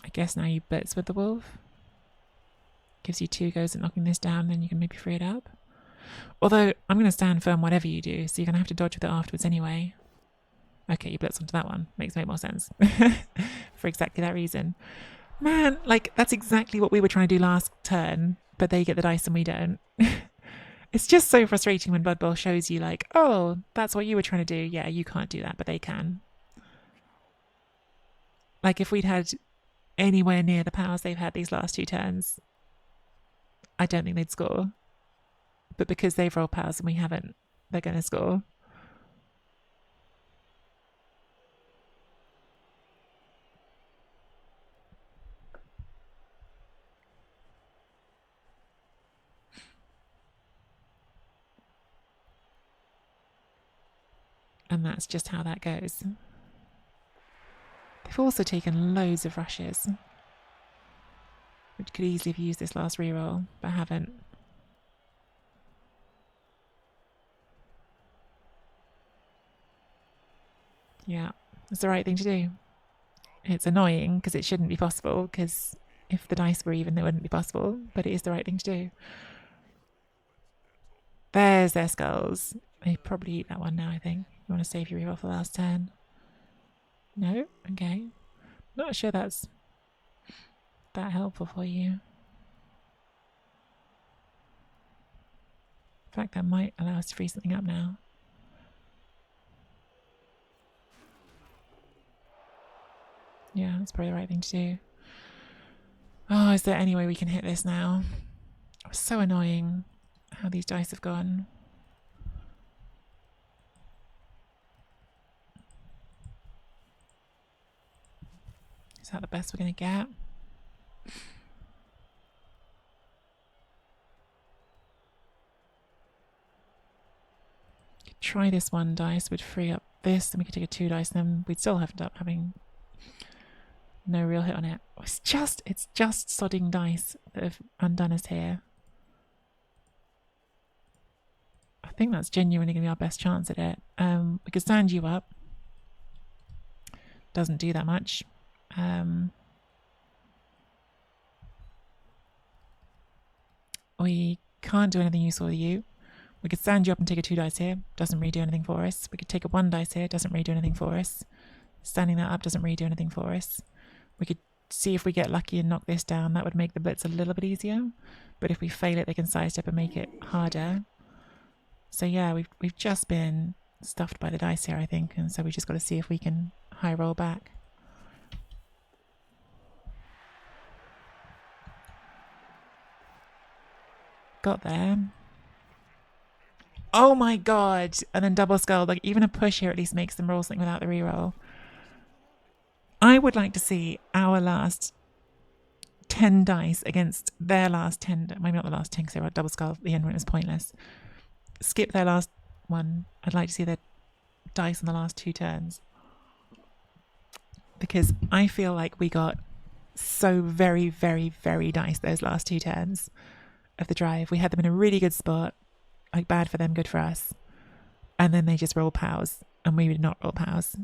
I guess now you blitz with the wolf. Gives you 2 goes at knocking this down, then you can maybe free it up. Although, I'm going to stand firm whatever you do, so you're going to have to dodge with it afterwards anyway. Okay, you blitz onto that one. Makes more sense. For exactly that reason. Man, that's exactly what we were trying to do last turn, but they get the dice and we don't. It's just so frustrating when Blood Bowl shows you, oh, that's what you were trying to do. Yeah, you can't do that, but they can. If we'd had anywhere near the powers they've had these last 2 turns, I don't think they'd score. But because they've rolled powers and we haven't, they're going to score. And that's just how that goes. They've also taken loads of rushes, which could easily have used this last reroll, but haven't. Yeah, it's the right thing to do. It's annoying because it shouldn't be possible, because if the dice were even, it wouldn't be possible, but it is the right thing to do. There's their skulls. They probably eat that one now, I think. You want to save your reroll for the last turn? No? Okay. Not sure that's that helpful for you. In fact, that might allow us to free something up now. Yeah, that's probably the right thing to do. Oh, is there any way we can hit this now? It was so annoying how these dice have gone. Is that the best we're going to get? Try this 1 dice, would free up this, and we could take a 2 dice, and then we'd still end up having no real hit on it. It's just sodding dice that have undone us here. I think that's genuinely going to be our best chance at it. We could stand you up. Doesn't do that much. We can't do anything useful with you. We could stand you up and take a 2 dice here. Doesn't really do anything for us. We could take a 1 dice here. Doesn't really do anything for us. Standing that up doesn't really do anything for us. We could see if we get lucky and knock this down. That would make the blitz a little bit easier. But if we fail it, they can sidestep and make it harder. So yeah, we've just been stuffed by the dice here, I think. And so we just got to see if we can high roll back. Got there. Oh my god! And then double skull. Like, even a push here at least makes them roll something without the reroll. I would like to see our last 10 dice against their last 10. Maybe not the last 10 because they were double skull at the end when it was pointless. Skip their last one. I'd like to see their dice on the last 2 turns. Because I feel like we got so very, very, very dice those last 2 turns of the drive. We had them in a really good spot. Like, bad for them, good for us. And then they just roll pows. And we did not roll pows.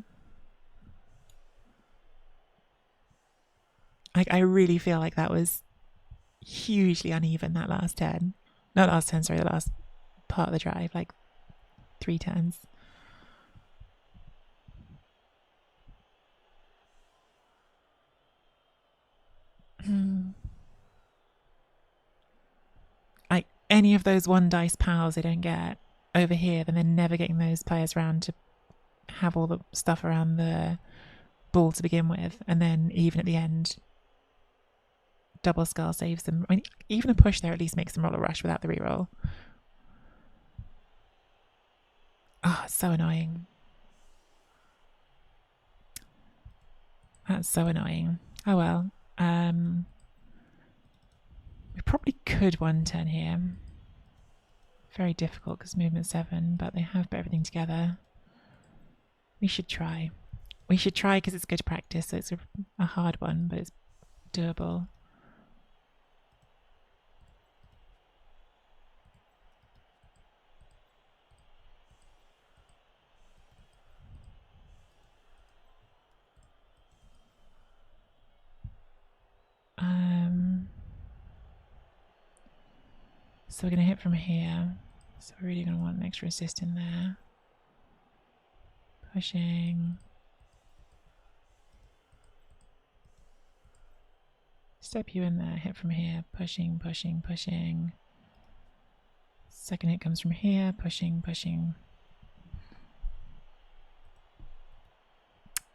Like, I really feel like that was hugely uneven, that last turn. Not last turn, sorry, the last part of the drive. Like, 3 turns. Like, any of those 1 dice pows they don't get over here, then they're never getting those players around to have all the stuff around the ball to begin with. And then even at the end, double skull saves them. I mean, even a push there at least makes them roll a rush without the reroll. Oh, it's so annoying. That's so annoying. Oh well. We probably could 1 turn here. Very difficult because movement 7, but they have put everything together. We should try. We should try because it's good practice. So it's a hard one, but it's doable. So we're going to hit from here. So we're really going to want an extra assist in there. Pushing. Step you in there, hit from here, pushing, pushing, pushing. Second hit comes from here, pushing, pushing.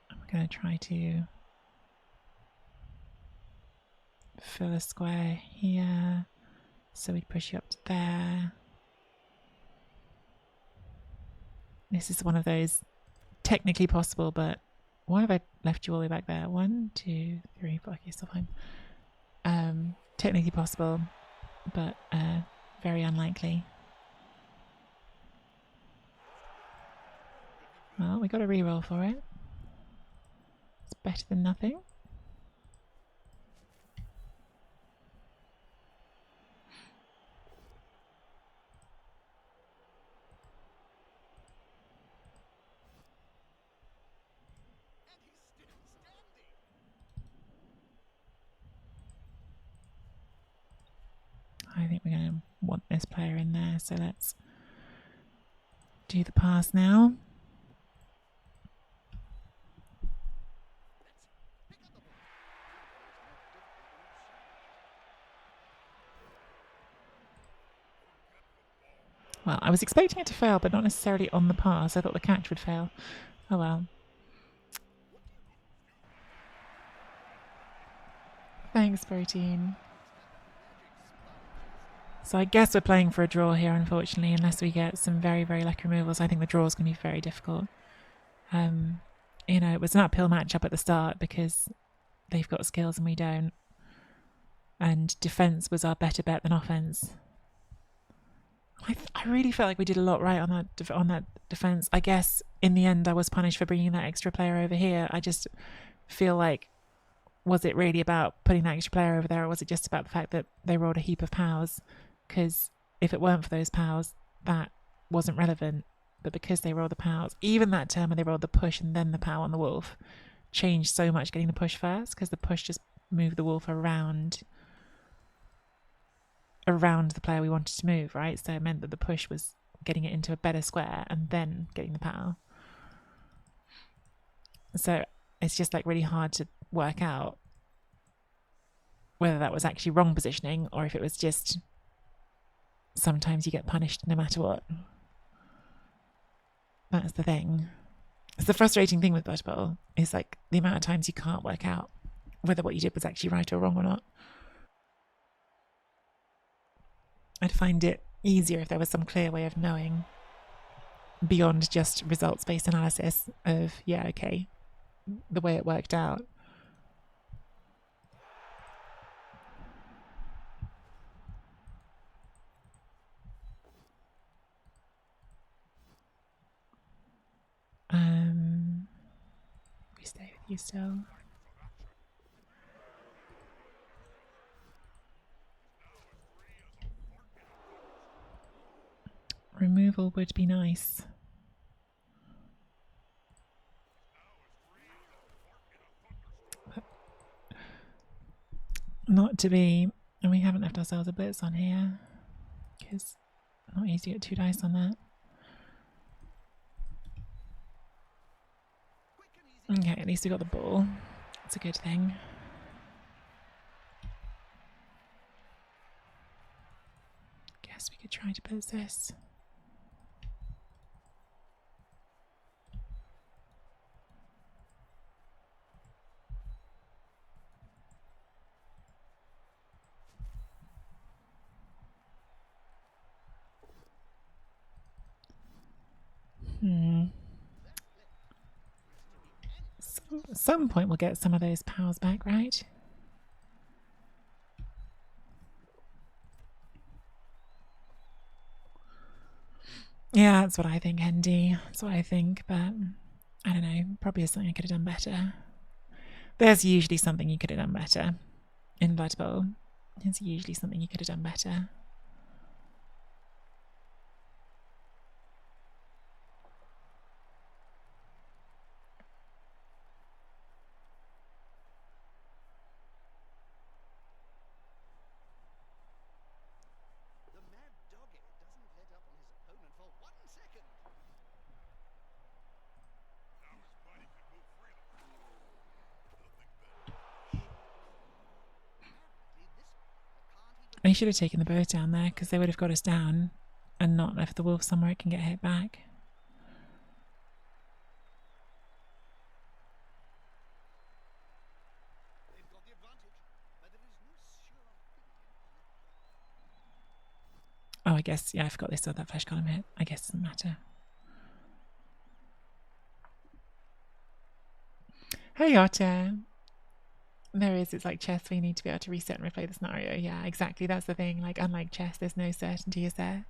I'm going to try to fill a square here. So we'd push you up to there. This is one of those technically possible, but why have I left you all the way back there? 1, 2, 3, 4. Okay, still fine. Technically possible, but very unlikely. Well, we got a reroll for it. It's better than nothing. I think we're going to want this player in there, so let's do the pass now. Well, I was expecting it to fail, but not necessarily on the pass. I thought the catch would fail. Oh well. Thanks, Protein. So I guess we're playing for a draw here, unfortunately, unless we get some very, very lucky removals. I think the draw is going to be very difficult. You know, it was an uphill matchup at the start because they've got skills and we don't. And defense was our better bet than offense. I really felt like we did a lot right on that defense. I guess in the end I was punished for bringing that extra player over here. I just feel like, was it really about putting that extra player over there, or was it just about the fact that they rolled a heap of pows? Because if it weren't for those pows, that wasn't relevant. But because they rolled the pows, even that turn when they rolled the push and then the pow on the wolf, changed so much getting the push first, because the push just moved the wolf around the player we wanted to move, right? So it meant that the push was getting it into a better square and then getting the power. So it's just like really hard to work out whether that was actually wrong positioning or if it was just sometimes you get punished no matter what. That's the thing. It's the frustrating thing with Blood Bowl is like the amount of times you can't work out whether what you did was actually right or wrong or not. I'd find it easier if there was some clear way of knowing beyond just results-based analysis of, yeah, okay, the way it worked out. We stay with you still. Removal would be nice. Not to be, and we haven't left ourselves a blitz on here because not easy to get 2 dice on that. Okay, at least we got the ball. That's a good thing. Guess we could try to blitz this. At some point we'll get some of those powers back, right? Yeah, that's what I think, Hendy. That's what I think, but I don't know. Probably is something I could have done better. There's usually something you could have done better in Blood Bowl. There's usually something you could have done better. I should have taken the boat down there because they would have got us down and not left the wolf somewhere it can get hit back. Oh, I guess, yeah, I forgot they still had that flesh column hit. I guess it doesn't matter. Hey, Otter. There is, it's like chess, we need to be able to reset and replay the scenario. Yeah, exactly, that's the thing. Like, unlike chess, there's no certainty, is there?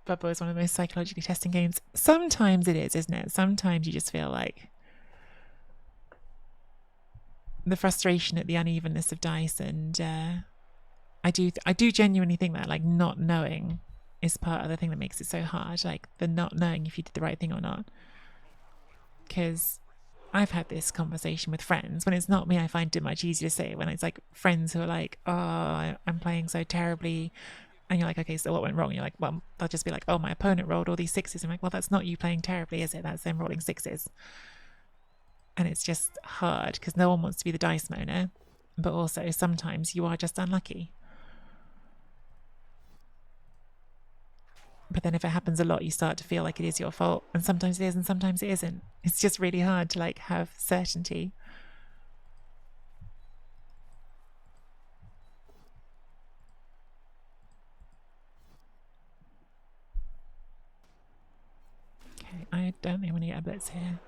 Bubble is one of the most psychologically testing games. Sometimes it is, isn't it? Sometimes you just feel like the frustration at the unevenness of dice, and I do genuinely think that like not knowing is part of the thing that makes it so hard, like the not knowing if you did the right thing or not. Because I've had this conversation with friends. When it's not me, I find it much easier to say. When it's like friends who are like, oh, I'm playing so terribly, and you're like, okay, so what went wrong? You're like, well, they'll just be like, oh, my opponent rolled all these 6s. I'm like, well, that's not you playing terribly, is it? That's them rolling 6s. And it's just hard because no one wants to be the dice moaner, but also sometimes you are just unlucky. But then if it happens a lot, you start to feel like it is your fault, and sometimes it is and sometimes it isn't. It's just really hard to like have certainty. Okay, I don't think I'm going to get a blitz here,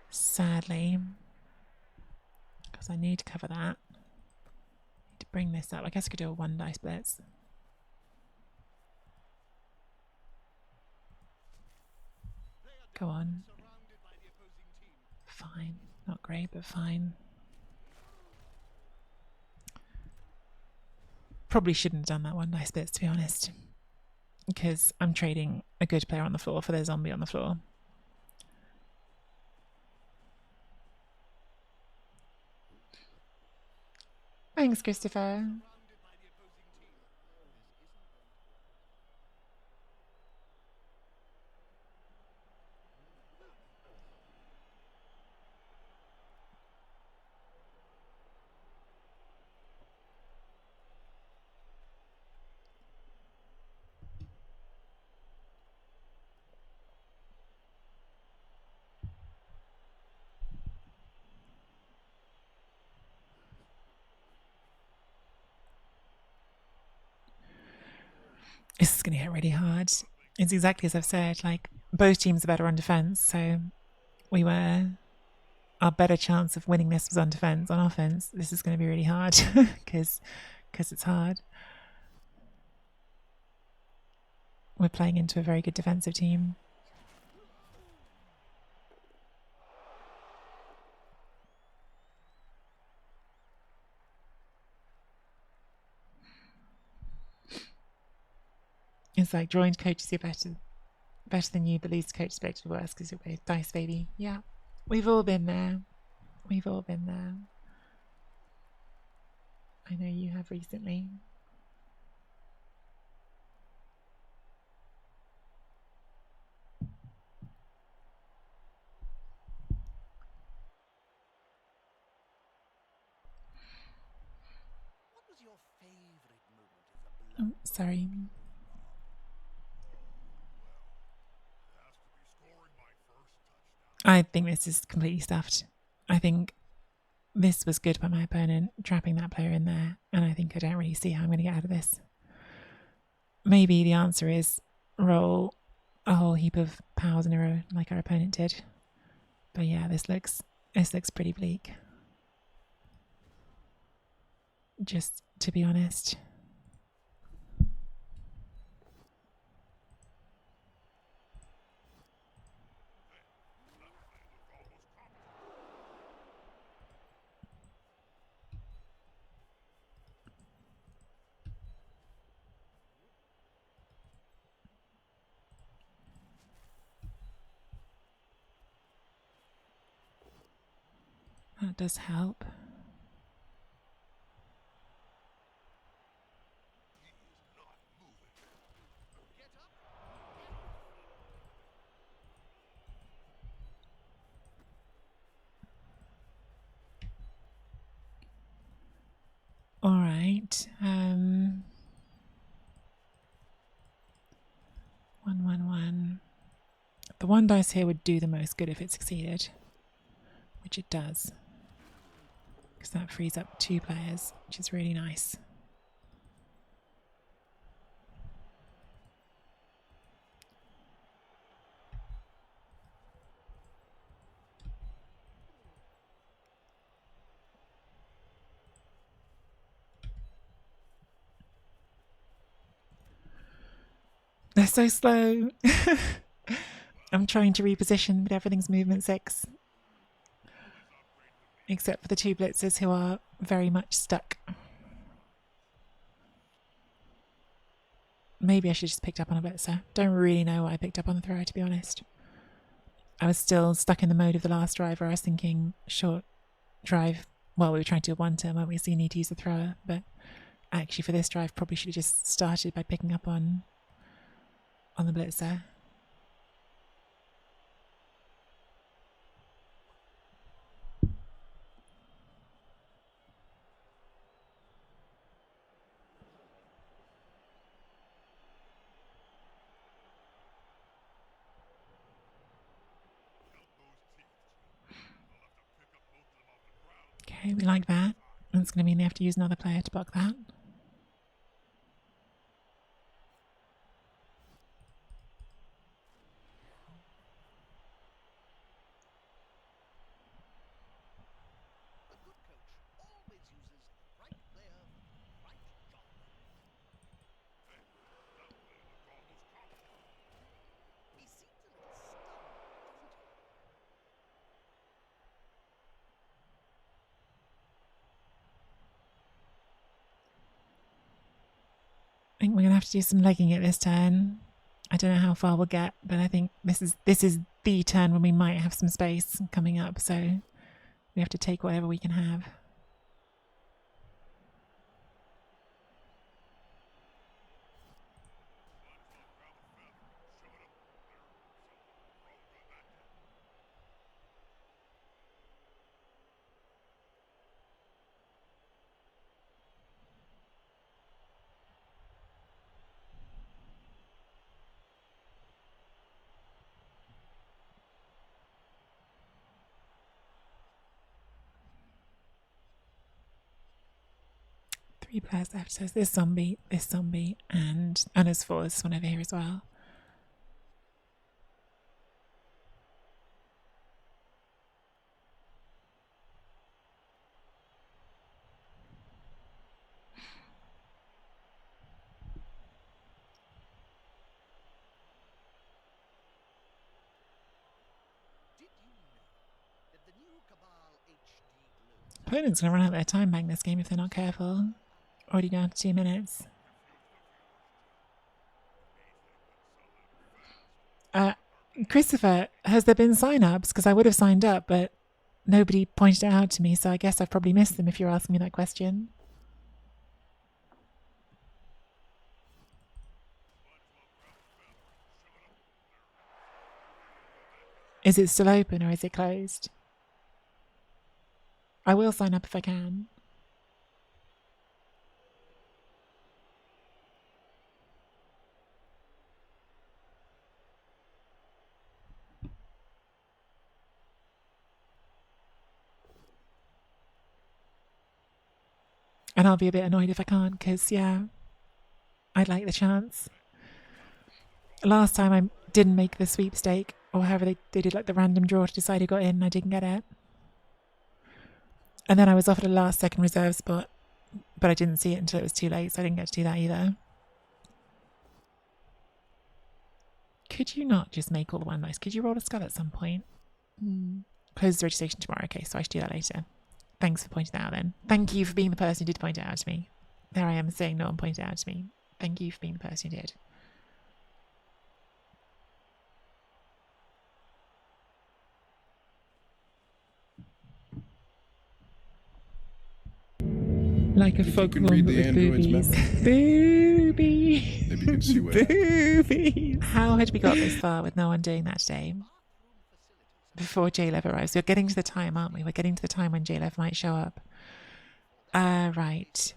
sadly, because I need to cover that. I need to bring this up. I guess I could do a 1 dice blitz. Go on. Fine. Not great, but fine. Probably shouldn't have done that 1 dice blitz, to be honest, because I'm trading a good player on the floor for their zombie on the floor. Thanks, Christopher. This is going to get really hard. It's exactly as I've said. Like, both teams are better on defense, so our better chance of winning this was on defense. On offense, this is going to be really hard because it's hard. We're playing into a very good defensive team. It's like joined coaches, you're better than you, but lose coach expected worse because you're both dice, baby. Yeah, we've all been there. We've all been there. I know you have recently. What was your favorite moment of the Oh, sorry. I think this is completely stuffed. I think this was good by my opponent, trapping that player in there, and I think I don't really see how I'm going to get out of this. Maybe the answer is roll a whole heap of powers in a row like our opponent did. But yeah, this looks pretty bleak. Just to be honest. That does help. All right. 1-1-1. The one dice here would do the most good if it succeeded, which it does, because that frees up 2 players, which is really nice. They're so slow. I'm trying to reposition, but everything's movement 6. Except for the 2 blitzers who are very much stuck. Maybe I should just picked up on a blitzer. Don't really know what I picked up on the thrower, to be honest. I was still stuck in the mode of the last drive where I was thinking short drive. Well, we were trying to do a 1-turn, weren't we? So you need to use the thrower. But actually for this drive, probably should have just started by picking up on the blitzer. Okay, we like that. That's going to mean they have to use another player to block that. I think we're going to have to do some legging it this turn. I don't know how far we'll get, but I think this is the turn when we might have some space coming up, so we have to take whatever we can have. Three players left, so this zombie, and there's four, this one over here as well. Did you know that the new Cabal HD globes Opponent's going to run out their time bank this game if they're not careful. Already down to 2 minutes. Christopher, has there been sign-ups? Because I would have signed up, but nobody pointed it out to me, so I guess I've probably missed them if you're asking me that question. Is it still open or is it closed? I will sign up if I can. And I'll be a bit annoyed if I can't, because, yeah, I'd like the chance. Last time I didn't make the sweepstake, or however they did like the random draw to decide who got in, and I didn't get it. And then I was offered a last second reserve spot, but I didn't see it until it was too late, so I didn't get to do that either. Could you not just make all the one dice? Could you roll a skull at some point? Close the registration tomorrow. Okay, so I should do that later. Thanks for pointing that out then. Thank you for being the person who did point it out to me. There I am saying no one pointed it out to me. Thank you for being the person who did. Like a foghorn read but the with android's boobies. memo. Boobies. Maybe you can see what happened. Boobies. How had we got this far with no one doing that today? Before JLev arrives. We're getting to the time, aren't we? We're getting to the time when JLev might show up. Right.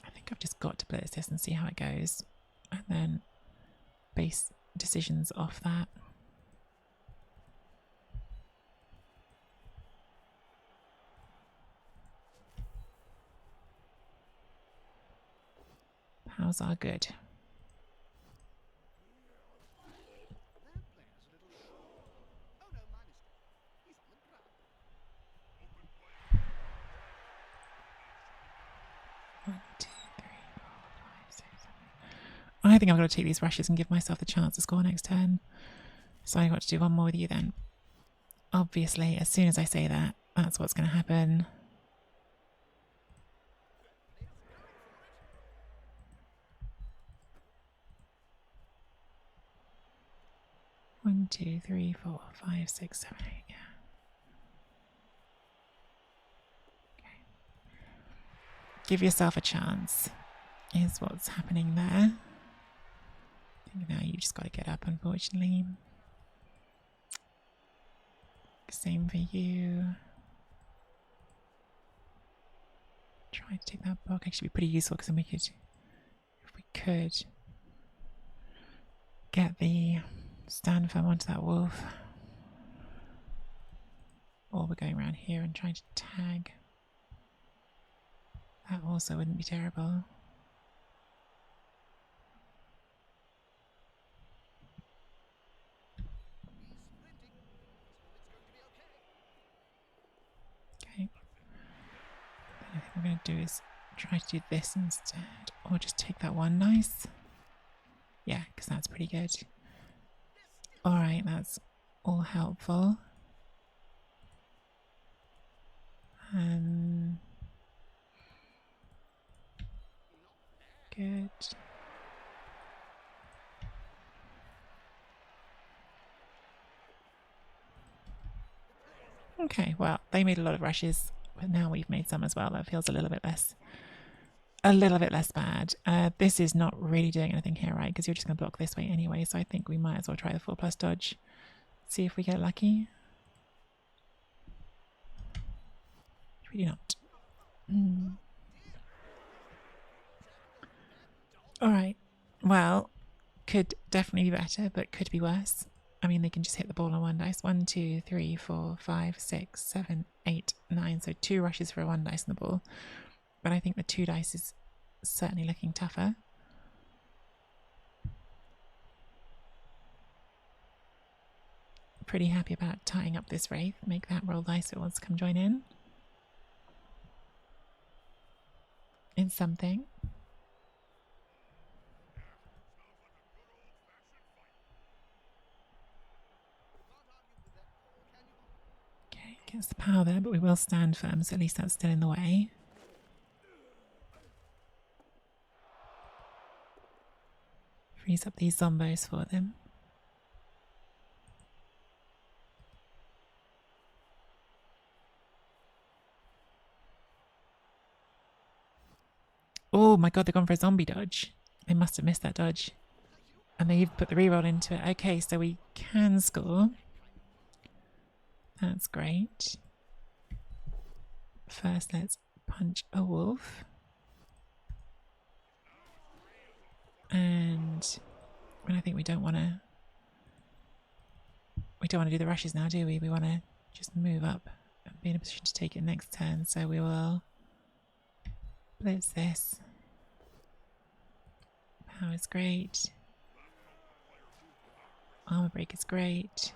I think I've just got to blitz this and see how it goes. And then base decisions off that. How's our good? One, two, three, four, five, six, seven. I think I'm going to take these rushes and give myself the chance to score next turn. So I've got to do one more with you then. Obviously, as soon as I say that, that's what's going to happen. One, two, three, four, five, six, seven, eight. Yeah. Okay. Give yourself a chance, is what's happening there. I think now you just got to get up, unfortunately. Same for you. Try to take that block. Actually, be pretty useful because then we could, if we could, get the stand firm onto that wolf. Or we're going around here and trying to tag. That also wouldn't be terrible. Okay. I think we're going to do is try to do this instead, or just take that one. Nice. Yeah, because that's pretty good. Alright, that's all helpful. Good. Okay, well, they made a lot of rushes, but now we've made some as well. That feels a little bit less bad. This is not really doing anything here, right? Because you're just going to block this way anyway, so I think we might as well try the 4+ dodge. See if we get lucky. Really not. Alright. Well, could definitely be better, but could be worse. I mean, they can just hit the ball on one dice. 1, 2, 3, 4, 5, 6, 7, 8, 9. So 2 rushes for a 1 dice on the ball. But I think the 2 dice is certainly looking tougher. Pretty happy about tying up this Wraith. Make that roll dice if it wants to come join in. It's something. Okay, gets the power there, but we will stand firm, so at least that's still in the way. Freeze up these zombos for them. Oh my god, they've gone for a zombie dodge. They must have missed that dodge. And they've put the reroll into it. Okay, so we can score. That's great. First, let's punch a wolf. And I think we don't want to do the rushes now, do we? We want to just move up and be in a position to take it next turn. So we will blitz this. Power is great. Armor break is great.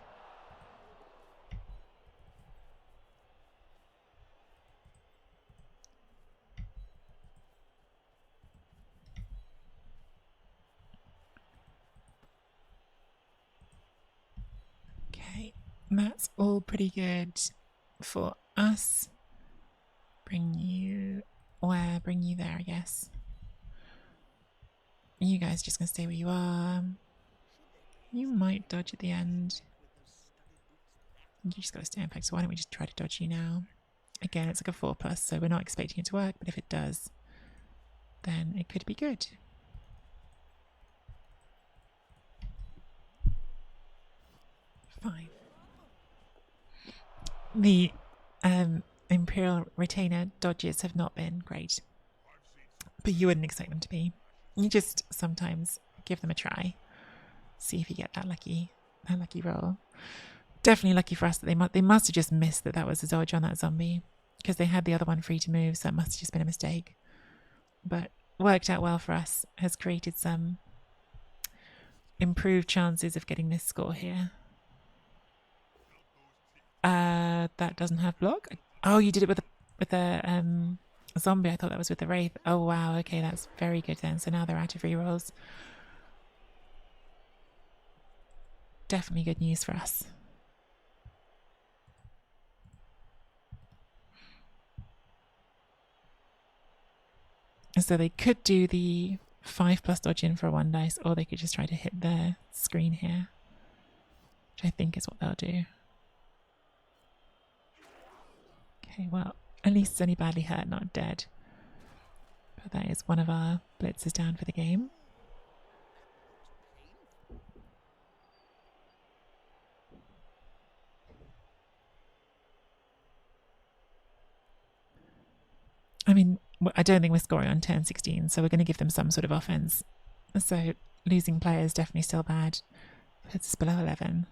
Okay, that's all pretty good for us. Bring you there, I guess. You guys just gonna stay where you are. You might dodge at the end. You just gotta stay in fact, so why don't we just try to dodge you now? Again, it's like a 4+, so we're not expecting it to work, but if it does, then it could be good. Fine. The Imperial Retainer dodges have not been great, but you wouldn't expect them to be. You just sometimes give them a try, see if you get that lucky roll. Definitely lucky for us that they must have just missed that was a dodge on that zombie, because they had the other one free to move, so it must have just been a mistake. But worked out well for us, has created some improved chances of getting this score here. That doesn't have block. Oh, you did it with a zombie. I thought that was with the Wraith. Oh wow, okay, that's very good then. So now they're out of rerolls. Definitely good news for us. So they could do the 5+ dodge in for a 1 dice, or they could just try to hit the screen here, which I think is what they'll do. Okay, well, at least it's only badly hurt, not dead. But that is one of our blitzes down for the game. I mean, I don't think we're scoring on turn 16, so we're going to give them some sort of offense. So losing players definitely still bad. Puts us below 11.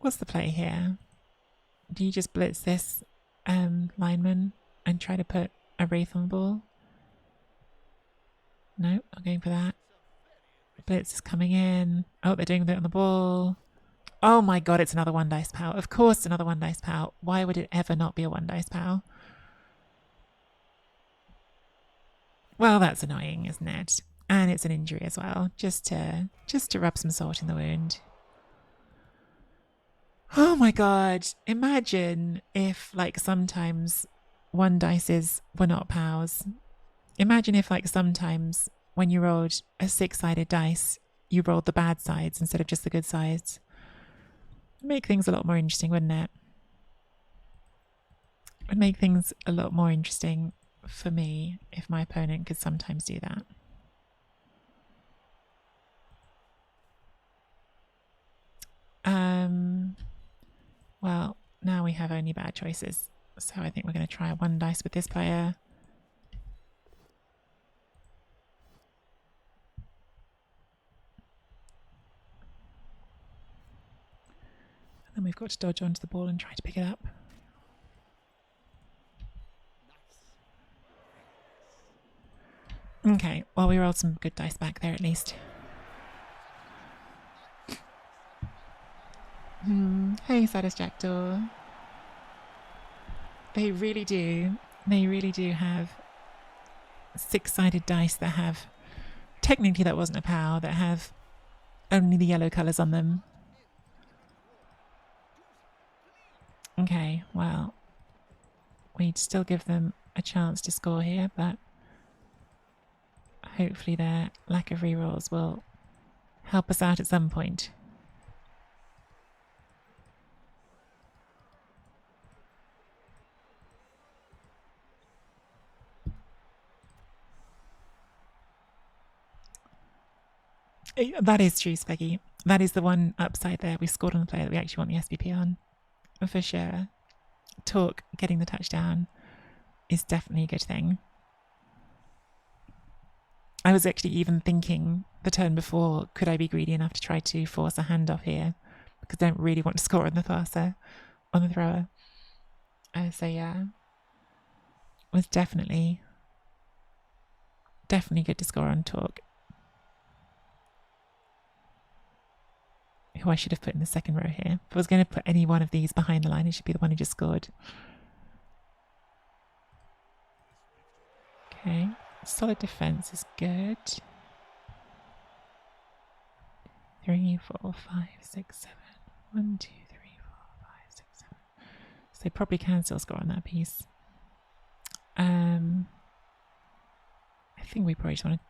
What's the play here? Do you just blitz this lineman and try to put a Wraith on the ball? No, not going for that. Blitz is coming in. Oh, they're doing that on the ball. Oh my god, it's another 1 dice pow. Of course, another 1 dice pow. Why would it ever not be a 1 dice pow? Well, that's annoying, isn't it? And it's an injury as well, just to rub some salt in the wound. Oh my god, imagine if like sometimes 1 dices were not pows. Imagine if like sometimes when you rolled a 6-sided dice, you rolled the bad sides instead of just the good sides. Make things a lot more interesting, wouldn't it? It would make things a lot more interesting for me if my opponent could sometimes do that. Well, now we have only bad choices. So I think we're going to try one dice with this player. And then we've got to dodge onto the ball and try to pick it up. Okay, well, we rolled some good dice back there at least. Hey, Saddest Jackdaw. They really do have six-sided dice that have, technically that wasn't a POW, that have only the yellow colours on them. Okay, well, we'd still give them a chance to score here, but hopefully their lack of rerolls will help us out at some point. That is true, Speggy. That is the one upside there. We scored on the player that we actually want the SPP on. For sure. Talk getting the touchdown is definitely a good thing. I was actually even thinking the turn before, could I be greedy enough to try to force a handoff here? Because I don't really want to score on the passer, on the thrower. So yeah, it was definitely good to score on Talk. Who I should have put in the second row here. If I was going to put any one of these behind the line, it should be the one who just scored. Okay, solid defense is good. 3, 4, 5, 6, 7. 1, 2, 3, 4, 5, 6, 7. So they probably can still score on that piece. I think we probably just want to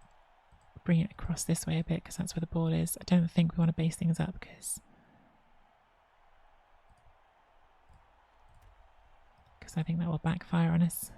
bring it across this way a bit because that's where the ball is. I don't think we want to base things up because I think that will backfire on us.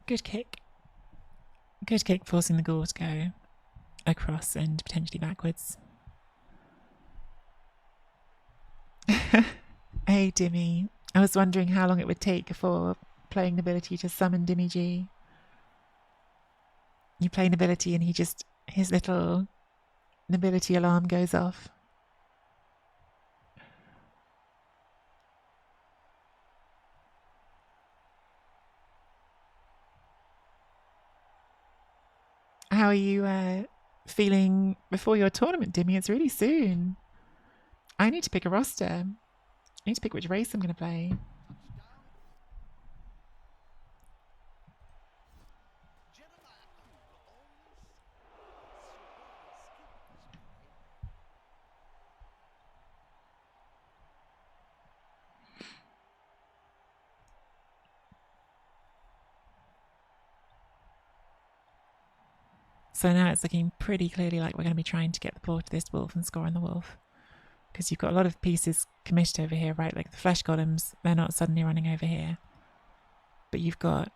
Good kick. Good kick, forcing the goal to go across and potentially backwards. Hey, Dimmy. I was wondering how long it would take for playing Nobility to summon Dimmy G. You play Nobility and his little Nobility alarm goes off. How are you feeling before your tournament, Dimmy? It's really soon. I need to pick a roster. I need to pick which race I'm going to play. So now it's looking pretty clearly like we're going to be trying to get the ball to this wolf and score on the wolf. Because you've got a lot of pieces committed over here, right? Like the flesh golems, they're not suddenly running over here. But you've got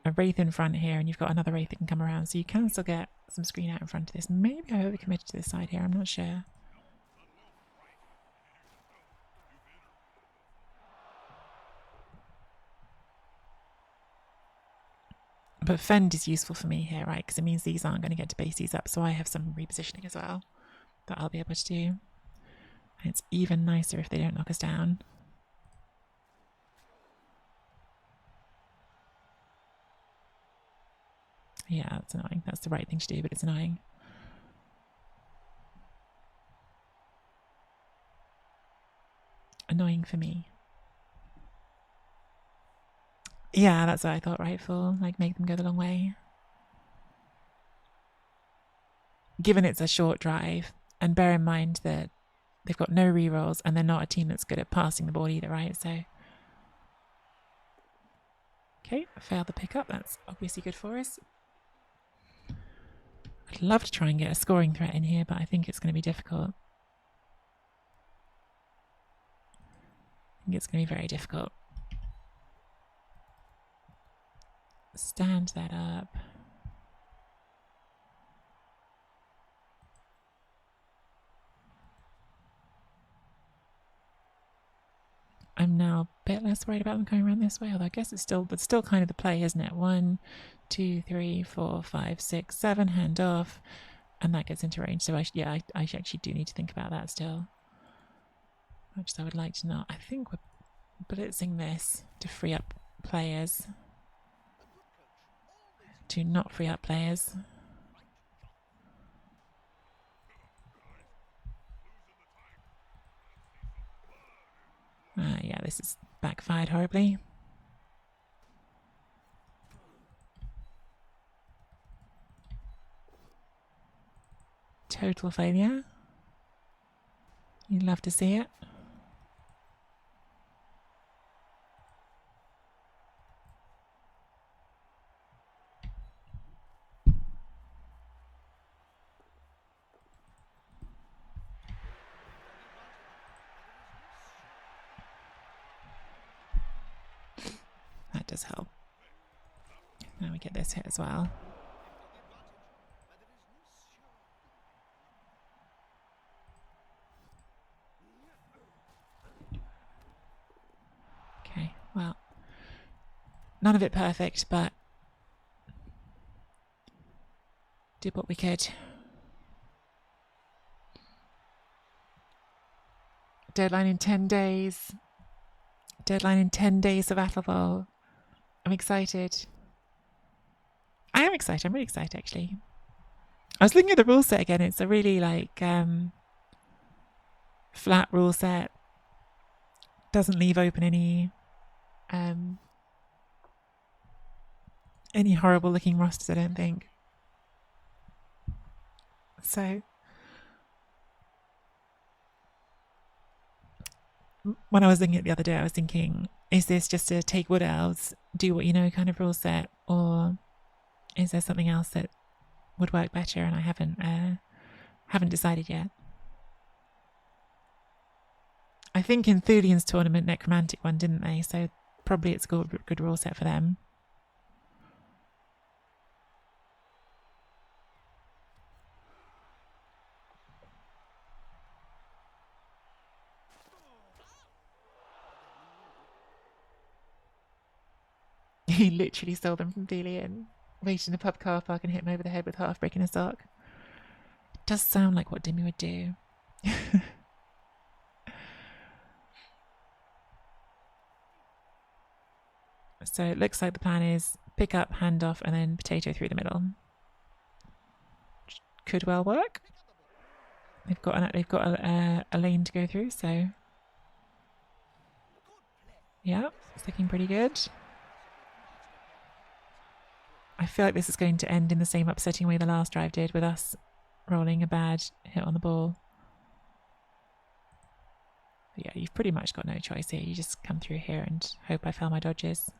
a wraith in front here and you've got another wraith that can come around. So you can still get some screen out in front of this. Maybe I overcommitted to this side here, I'm not sure. But fend is useful for me here, right? Because it means these aren't going to get to base these up. So I have some repositioning as well that I'll be able to do. And it's even nicer if they don't knock us down. Yeah, that's annoying. That's the right thing to do, but it's annoying. annoying for me. Yeah, that's what I thought, rightful. Like, make them go the long way. Given it's a short drive, and bear in mind that they've got no rerolls and they're not a team that's good at passing the ball either, right? So, okay, failed the pickup. That's obviously good for us. I'd love to try and get a scoring threat in here, but I think it's going to be difficult. I think it's going to be very difficult. Stand that up. I'm now a bit less worried about them going around this way, although I guess it's still kind of the play, isn't it? 1, 2, 3, 4, 5, 6, 7, hand off, and that gets into range. So I actually do need to think about that still. Much as I would like to not. I think we're blitzing this to free up players. To not free up players. Yeah, this is backfired horribly. Total failure. You'd love to see it. That does help. Now we get this hit as well. Okay, well, none of it perfect, but did what we could. Deadline in 10 days. Deadline in 10 days of Athelball. I'm excited. I am excited. I'm really excited, actually. I was looking at the rule set again. It's a really, like, flat rule set. Doesn't leave open any horrible looking rosters, I don't think. So when I was looking at it the other day, I was thinking, is this just a take wood elves, do what you know kind of rule set, or is there something else that would work better? And I haven't decided yet. I think in Thulian's tournament, Necromantic won, didn't they? So probably it's a good rule set for them. He literally stole them from Thulian, waited in a pub car park and hit him over the head with half breaking a sock. It does sound like what Dimmy would do. So it looks like the plan is pick up, hand off, and then potato through the middle. Could well work. They've got a lane to go through, so yeah, it's looking pretty good. I feel like this is going to end in the same upsetting way the last drive did, with us rolling a bad hit on the ball. But yeah, you've pretty much got no choice here. You just come through here and hope I fail my dodges.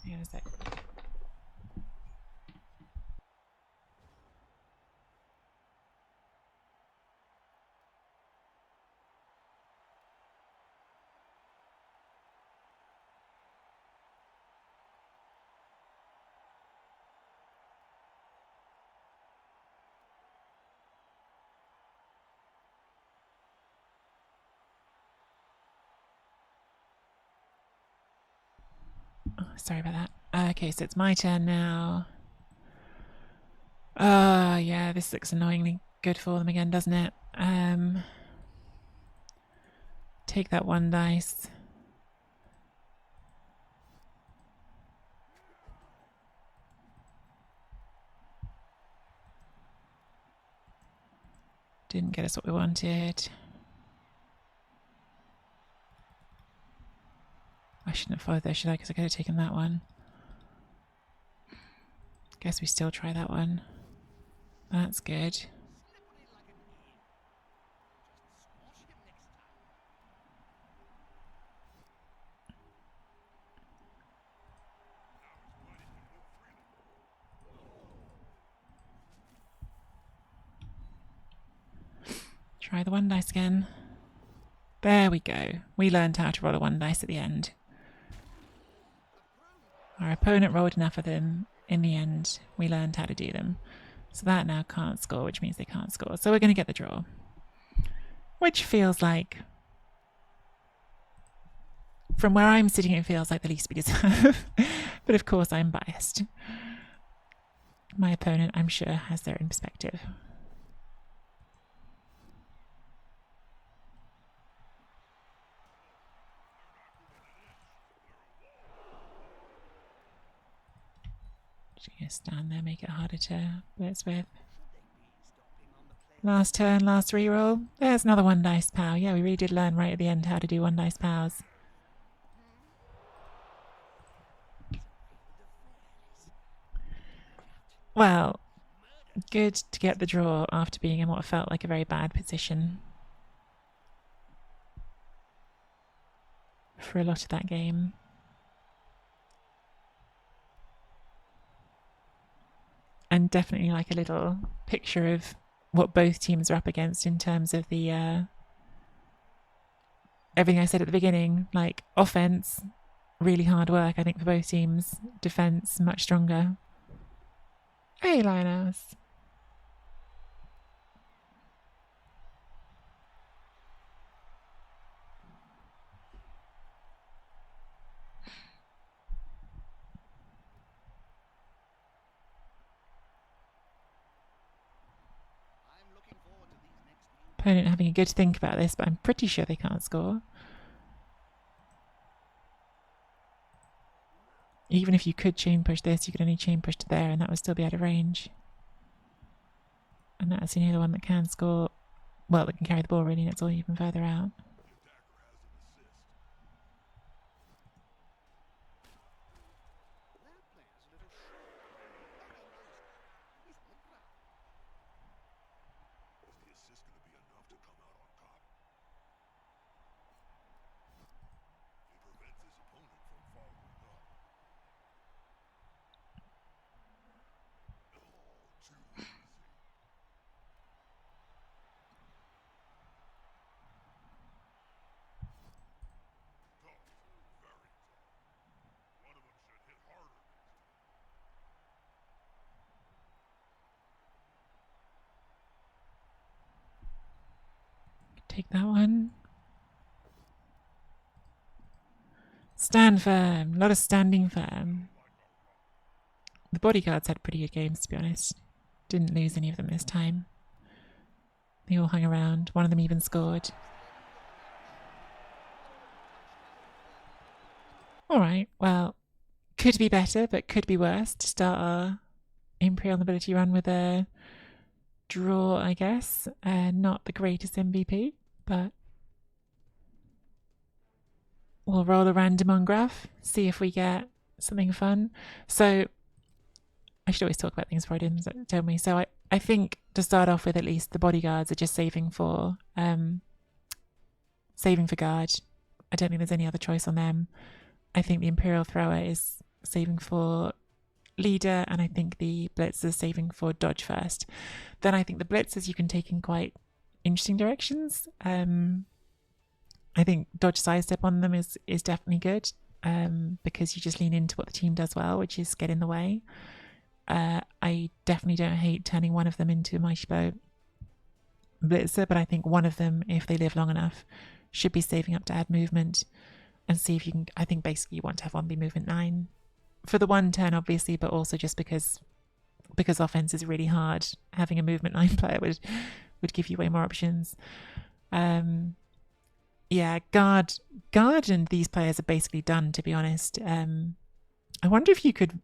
Hang on a sec. Oh, sorry about that. Okay, so it's my turn now. Yeah, this looks annoyingly good for them again, doesn't it? Take that one dice. Didn't get us what we wanted. I shouldn't have followed there, should I? Because I could have taken that one. Guess we still try that one. That's good. Slippery like an eel. Just squash him next time. Try the one dice again. There we go. We learned how to roll a one dice at the end. Our opponent rolled enough of them. In the end, we learned how to do them. So that now can't score, which means they can't score. So we're going to get the draw. Which feels like, from where I'm sitting, it feels like the least we deserve. But of course, I'm biased. My opponent, I'm sure, has their own perspective. Just going to stand there, make it harder to blitz with. Last turn, last reroll. There's another one dice pow. Yeah, we really did learn right at the end how to do one dice pows. Well, good to get the draw after being in what felt like a very bad position for a lot of that game. And definitely like a little picture of what both teams are up against in terms of the everything I said at the beginning, like offense, really hard work, I think, for both teams. Defense, much stronger. Hey, Lioness. Opponent having a good think about this, but I'm pretty sure they can't score. Even if you could chain push this, you could only chain push to there, and that would still be out of range. And that's the only other one that can score. Well, that can carry the ball, really, and it's all even further out. Take that one. Stand firm. A lot of standing firm. The bodyguards had pretty good games, to be honest. Didn't lose any of them this time. They all hung around. One of them even scored. Alright, well, could be better, but could be worse to start our Imperial Nobility run with a draw, I guess. Not the greatest MVP, but we'll roll a random on graph, see if we get something fun. So I should always talk about things before I didn't tell me. So I think to start off with, at least the bodyguards are just saving for guard. I don't think there's any other choice on them. I think the Imperial thrower is saving for leader, and I think the blitzers are saving for dodge first. Then I think the blitzers you can take in quite interesting directions. I think dodge sidestep on them is definitely good, because you just lean into what the team does well, which is get in the way. I definitely don't hate turning one of them into my Mighty Blitzer, but I think one of them, if they live long enough, should be saving up to add movement and see if you can. I think basically you want to have one be movement 9 for the one turn, obviously, but also just because offense is really hard. Having a movement 9 player would give you way more options. Yeah, guard and these players are basically done, to be honest. I wonder if you could.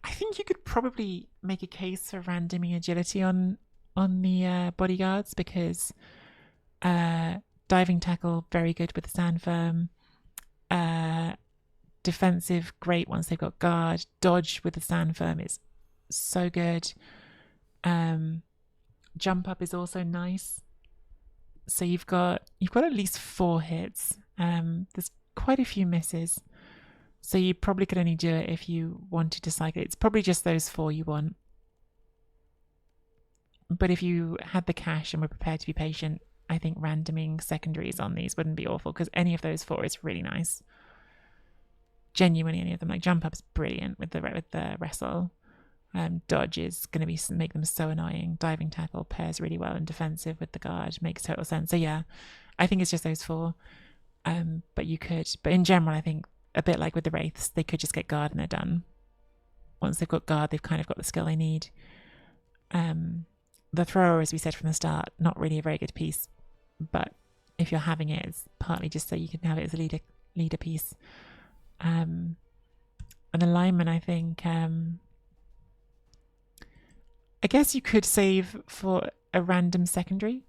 I think you could probably make a case for randoming agility on on the bodyguards because diving tackle, very good with the sandworm. Defensive, great once they've got guard. Dodge with the sandworm is so good. Jump up is also nice. So you've got at least 4 hits. There's quite a few misses. So you probably could only do it if you wanted to cycle. It's probably just those 4 you want. But if you had the cash and were prepared to be patient, I think randoming secondaries on these wouldn't be awful because any of those 4 is really nice. Genuinely, any of them. Like jump up's brilliant with the wrestle. Dodge is going to make them so annoying. Diving tackle pairs really well, and defensive with the guard makes total sense. So yeah, I think it's just those 4. But in general, I think a bit like with the wraiths, they could just get guard and they're done. Once they've got guard, they've kind of got the skill they need. The thrower, as we said from the start, not really a very good piece, but if you're having it, it's partly just so you can have it as a leader piece. And the lineman, I think, I guess you could save for a random secondary,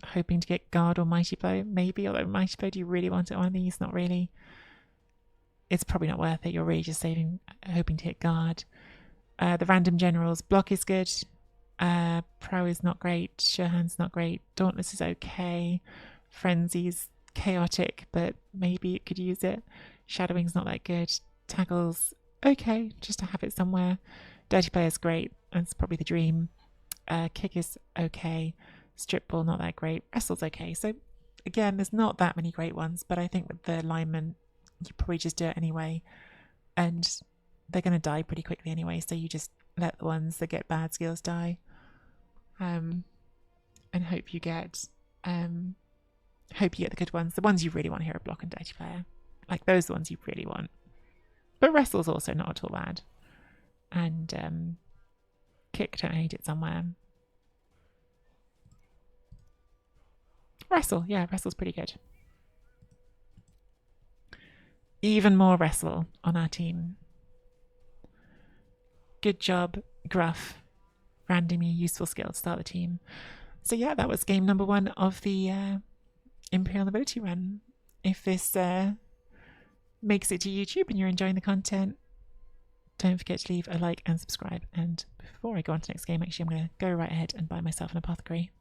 hoping to get guard or mighty blow, maybe. Although mighty blow, do you really want it on these? Not really. It's probably not worth it. You're really just saving, hoping to hit guard. The random generals, block is good. Pro is not great. Sure hand's not great. Dauntless is okay. Frenzy's chaotic, but maybe it could use it. Shadowing's not that good. Tackle's okay, just to have it somewhere. Dirty player's great. That's probably the dream. Kick is okay. Strip ball not that great. Wrestle's okay. So again, there's not that many great ones, but I think with the lineman, you probably just do it anyway, and they're going to die pretty quickly anyway. So you just let the ones that get bad skills die, and hope you get the good ones. The ones you really want here are block and dirty player. Like those are the ones you really want. But wrestle's also not at all bad. And kick, don't hate it somewhere. Wrestle, yeah, wrestle's pretty good. Even more wrestle on our team. Good job, Gruff. Randomly useful skill to start the team. So yeah, that was game number 1 of the Imperial Nobility run. If this makes it to YouTube and you're enjoying the content, don't forget to leave a like and subscribe. And before I go on to the next game, actually, I'm going to go right ahead and buy myself an apothecary.